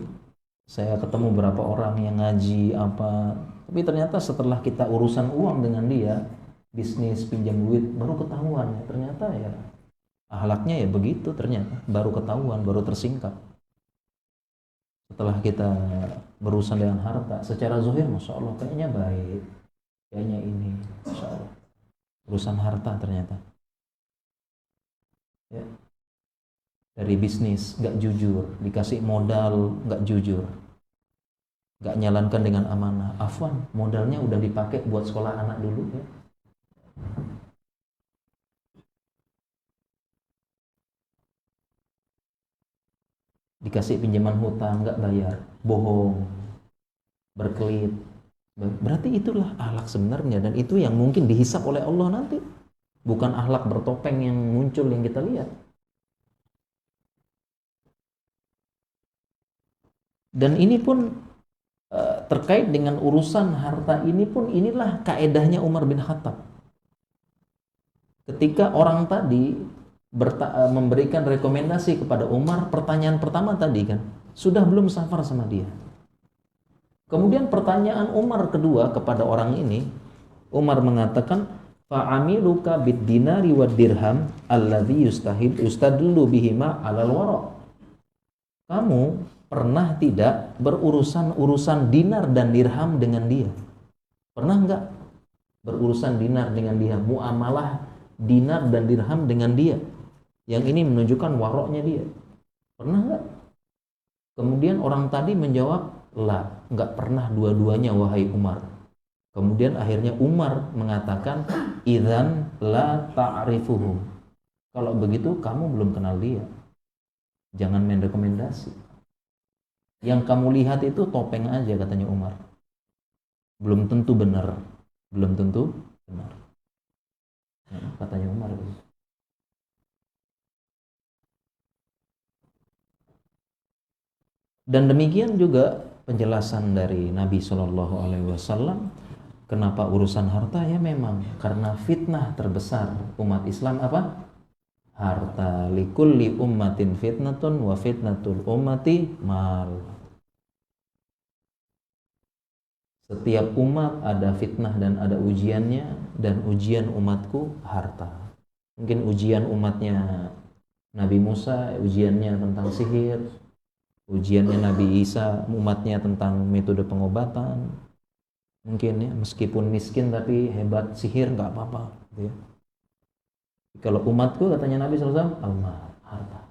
saya ketemu beberapa orang yang ngaji apa, tapi ternyata setelah kita urusan uang dengan dia, bisnis pinjam duit, baru ketahuan ya ternyata ya akhlaknya ya begitu, ternyata baru ketahuan, baru tersingkap. Setelah kita berurusan dengan harta, secara zahir masya Allah kayaknya baik, kayaknya ini masya Allah, urusan harta ternyata ya. Dari bisnis nggak jujur, dikasih modal nggak jujur, nggak nyalankan dengan amanah. Afwan, modalnya udah dipakai buat sekolah anak dulu ya. Dikasih pinjaman hutang nggak bayar, bohong, berkelit. Berarti itulah akhlak sebenarnya, dan itu yang mungkin dihisap oleh Allah nanti, bukan akhlak bertopeng yang muncul yang kita lihat. Dan ini pun terkait dengan urusan harta ini pun, inilah kaedahnya Umar bin Khattab. Ketika orang tadi memberikan rekomendasi kepada Umar, pertanyaan pertama tadi kan, sudah belum safar sama dia? Kemudian pertanyaan Umar kedua kepada orang ini, Umar mengatakan, fa'amiluka bid-dinari wad-dirham alladhi yustadillu bihima 'alal wara'. Kamu pernah tidak berurusan dinar dan dirham dengan dia? Pernah enggak berurusan dinar dengan dia, muamalah dinar dan dirham dengan dia? Yang ini menunjukkan waroknya dia. Pernah enggak? Kemudian orang tadi menjawab, la, enggak pernah dua-duanya wahai Umar. Kemudian akhirnya Umar mengatakan, idzan la ta'rifuhu. Kalau begitu kamu belum kenal dia. Jangan main rekomendasi. Yang kamu lihat itu topeng aja, katanya Umar. Belum tentu benar. Ya, katanya Umar. Dan demikian juga penjelasan dari Nabi Shallallahu Alaihi Wasallam. Kenapa urusan harta? Ya memang karena fitnah terbesar umat Islam apa? Harta. Likulli ummatin fitnatun wa fitnatul ummati mal. Setiap umat ada fitnah dan ada ujiannya, dan ujian umatku harta. Mungkin ujian umatnya Nabi Musa, ujiannya tentang sihir. Ujiannya Nabi Isa, umatnya tentang metode pengobatan. Mungkin ya, meskipun miskin tapi hebat sihir nggak apa-apa gitu ya. Kalau umatku, katanya Nabi SAW, al-mal, harta.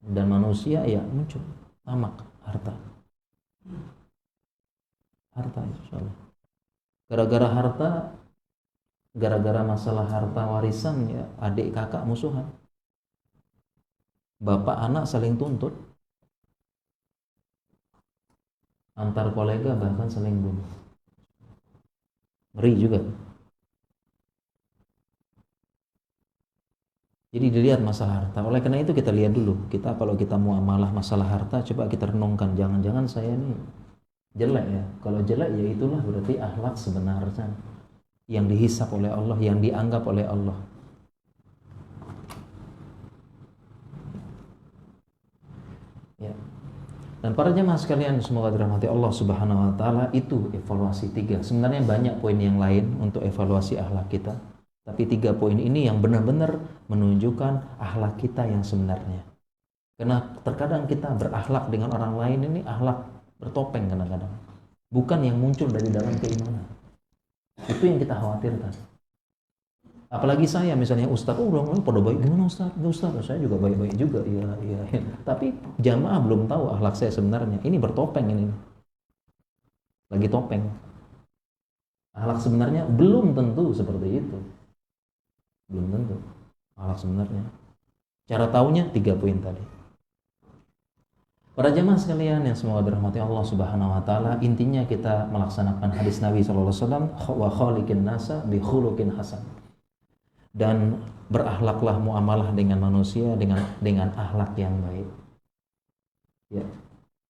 Dan manusia ya muncul tamak harta. Harta insyaallah. Gara-gara harta, gara-gara masalah harta warisan ya, adik kakak musuhan. Bapak anak saling tuntut, antar kolega bahkan saling bunuh. Ngeri juga. Jadi dilihat masalah harta. Oleh karena itu kita lihat dulu, kita kalau kita muamalah masalah harta, coba kita renungkan, jangan-jangan saya nih jelek ya. Kalau jelek ya itulah berarti akhlak sebenarnya yang dihisap oleh Allah, yang dianggap oleh Allah. Ya. Dan para jemaah sekalian semoga dirahmati Allah Subhanahu wa taala, itu evaluasi 3. Sebenarnya banyak poin yang lain untuk evaluasi akhlak kita. Tapi 3 poin ini yang benar-benar menunjukkan akhlak kita yang sebenarnya. Karena terkadang kita berakhlak dengan orang lain ini akhlak bertopeng kadang-kadang. Bukan yang muncul dari dalam keimanan. Itu yang kita khawatirkan. Apalagi saya misalnya Ustadz, orang pada baik, gimana Ustadz? Saya juga baik-baik juga, iya. Tapi jamaah belum tahu akhlak saya sebenarnya. Ini bertopeng ini. Lagi topeng. Akhlak sebenarnya belum tentu seperti itu. Belum tentu akhlak sebenarnya. Cara taunya 3 poin tadi. Para jamaah sekalian yang semoga dirahmati Allah Subhanahu wa taala, intinya kita melaksanakan hadis Nabi sallallahu alaihi wasallam, wa khaliqin nasa bi khuluqin hasan. Dan berakhlaklah muamalah dengan manusia dengan akhlak yang baik. Ya.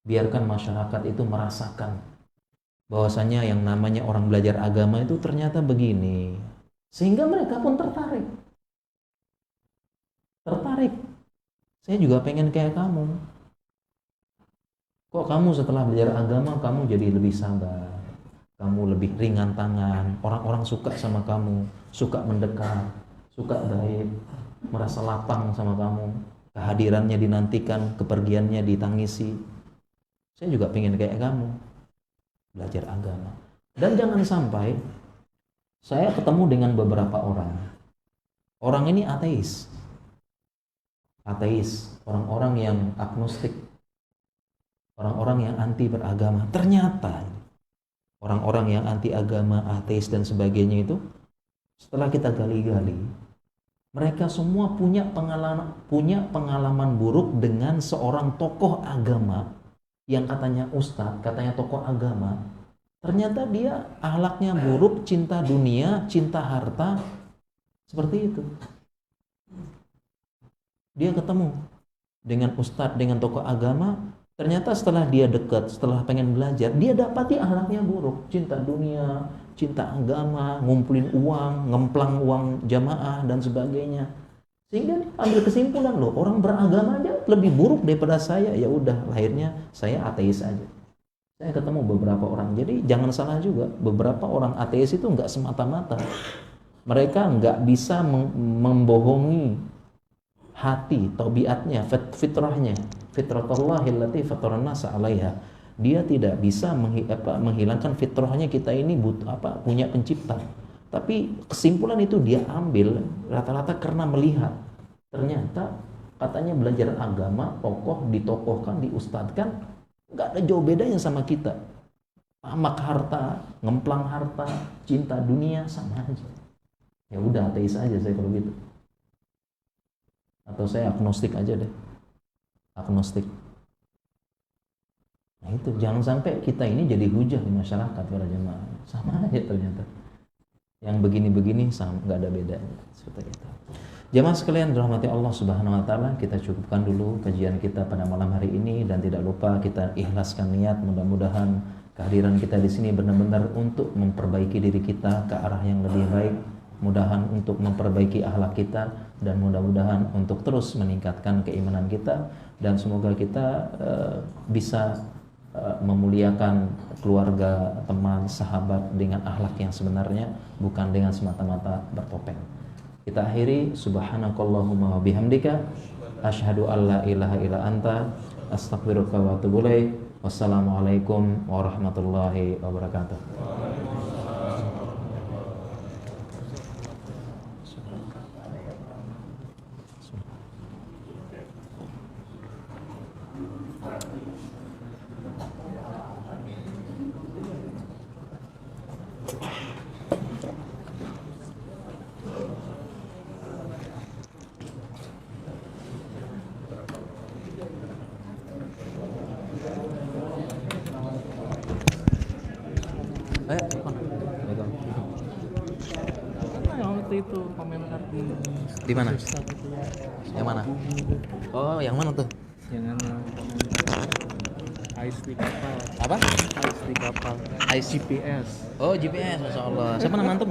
Biarkan masyarakat itu merasakan bahwasanya yang namanya orang belajar agama itu ternyata begini. Sehingga mereka pun tertarik. Saya juga pengen kayak kamu. Kok kamu setelah belajar agama kamu jadi lebih sabar, kamu lebih ringan tangan, orang-orang suka sama kamu, suka mendekat, suka baik, merasa lapang sama kamu, kehadirannya dinantikan, kepergiannya ditangisi. Saya juga pengen kayak kamu belajar agama. Dan jangan sampai saya ketemu dengan beberapa orang. Orang ini ateis, orang-orang yang agnostik, orang-orang yang anti beragama. Ternyata orang-orang yang anti agama, ateis dan sebagainya itu, setelah kita gali-gali, mereka semua punya pengalaman buruk dengan seorang tokoh agama yang katanya ustadz, katanya tokoh agama. Ternyata dia akhlaknya buruk, cinta dunia, cinta harta, seperti itu. Dia ketemu dengan ustadz, dengan tokoh agama, ternyata setelah dia dekat, setelah pengen belajar, dia dapati akhlaknya buruk, cinta dunia, cinta agama, ngumpulin uang, ngemplang uang jamaah dan sebagainya. Sehingga ambil kesimpulan, loh, orang beragama aja lebih buruk daripada saya. Ya udah, lahirnya saya ateis aja. Saya ketemu beberapa orang, jadi jangan salah juga, beberapa orang ateis itu nggak semata-mata mereka nggak bisa membohongi hati, tabiatnya, fitrahnya, fitratullahil lati fataran nasa 'alaiha. Dia tidak bisa menghilangkan fitrahnya, kita ini punya pencipta. Tapi kesimpulan itu dia ambil rata-rata karena melihat ternyata katanya belajar agama, tokoh ditokohkan, diustadkan, nggak ada jauh bedanya sama kita. Amak harta, ngemplang harta, cinta dunia, sama aja. Ya udah, ateis aja saya kalau gitu. Atau saya agnostik aja deh. Agnostik. Nah itu, jangan sampai kita ini jadi hujah di masyarakat para jemaah. Sama aja ternyata. Yang begini-begini sama, nggak ada bedanya. Seperti itu. Jemaah sekalian dirahmati Allah Subhanahu wa taala, kita cukupkan dulu kajian kita pada malam hari ini dan tidak lupa kita ikhlaskan niat, mudah-mudahan kehadiran kita di sini benar-benar untuk memperbaiki diri kita ke arah yang lebih baik, mudahan untuk memperbaiki akhlak kita dan mudah-mudahan untuk terus meningkatkan keimanan kita dan semoga kita bisa memuliakan keluarga, teman, sahabat dengan akhlak yang sebenarnya, bukan dengan semata-mata bertopeng. Kita akhiri, subhanakallahumma wa bihamdika asyhadu an la ilaha illa anta astaghfiruka wa atubu ilaik. Wassalamualaikum warahmatullahi wabarakatuh. Assalamualaikum. Karena yang waktu itu komentar Di mana? Instagram itu ya. Yang mana? Oh, yang mana tuh? Jangan komentar ais di kapal. Apa? Ais di kapal. Ais. GPS. Oh, GPS, masya Allah. Siapa nama antum?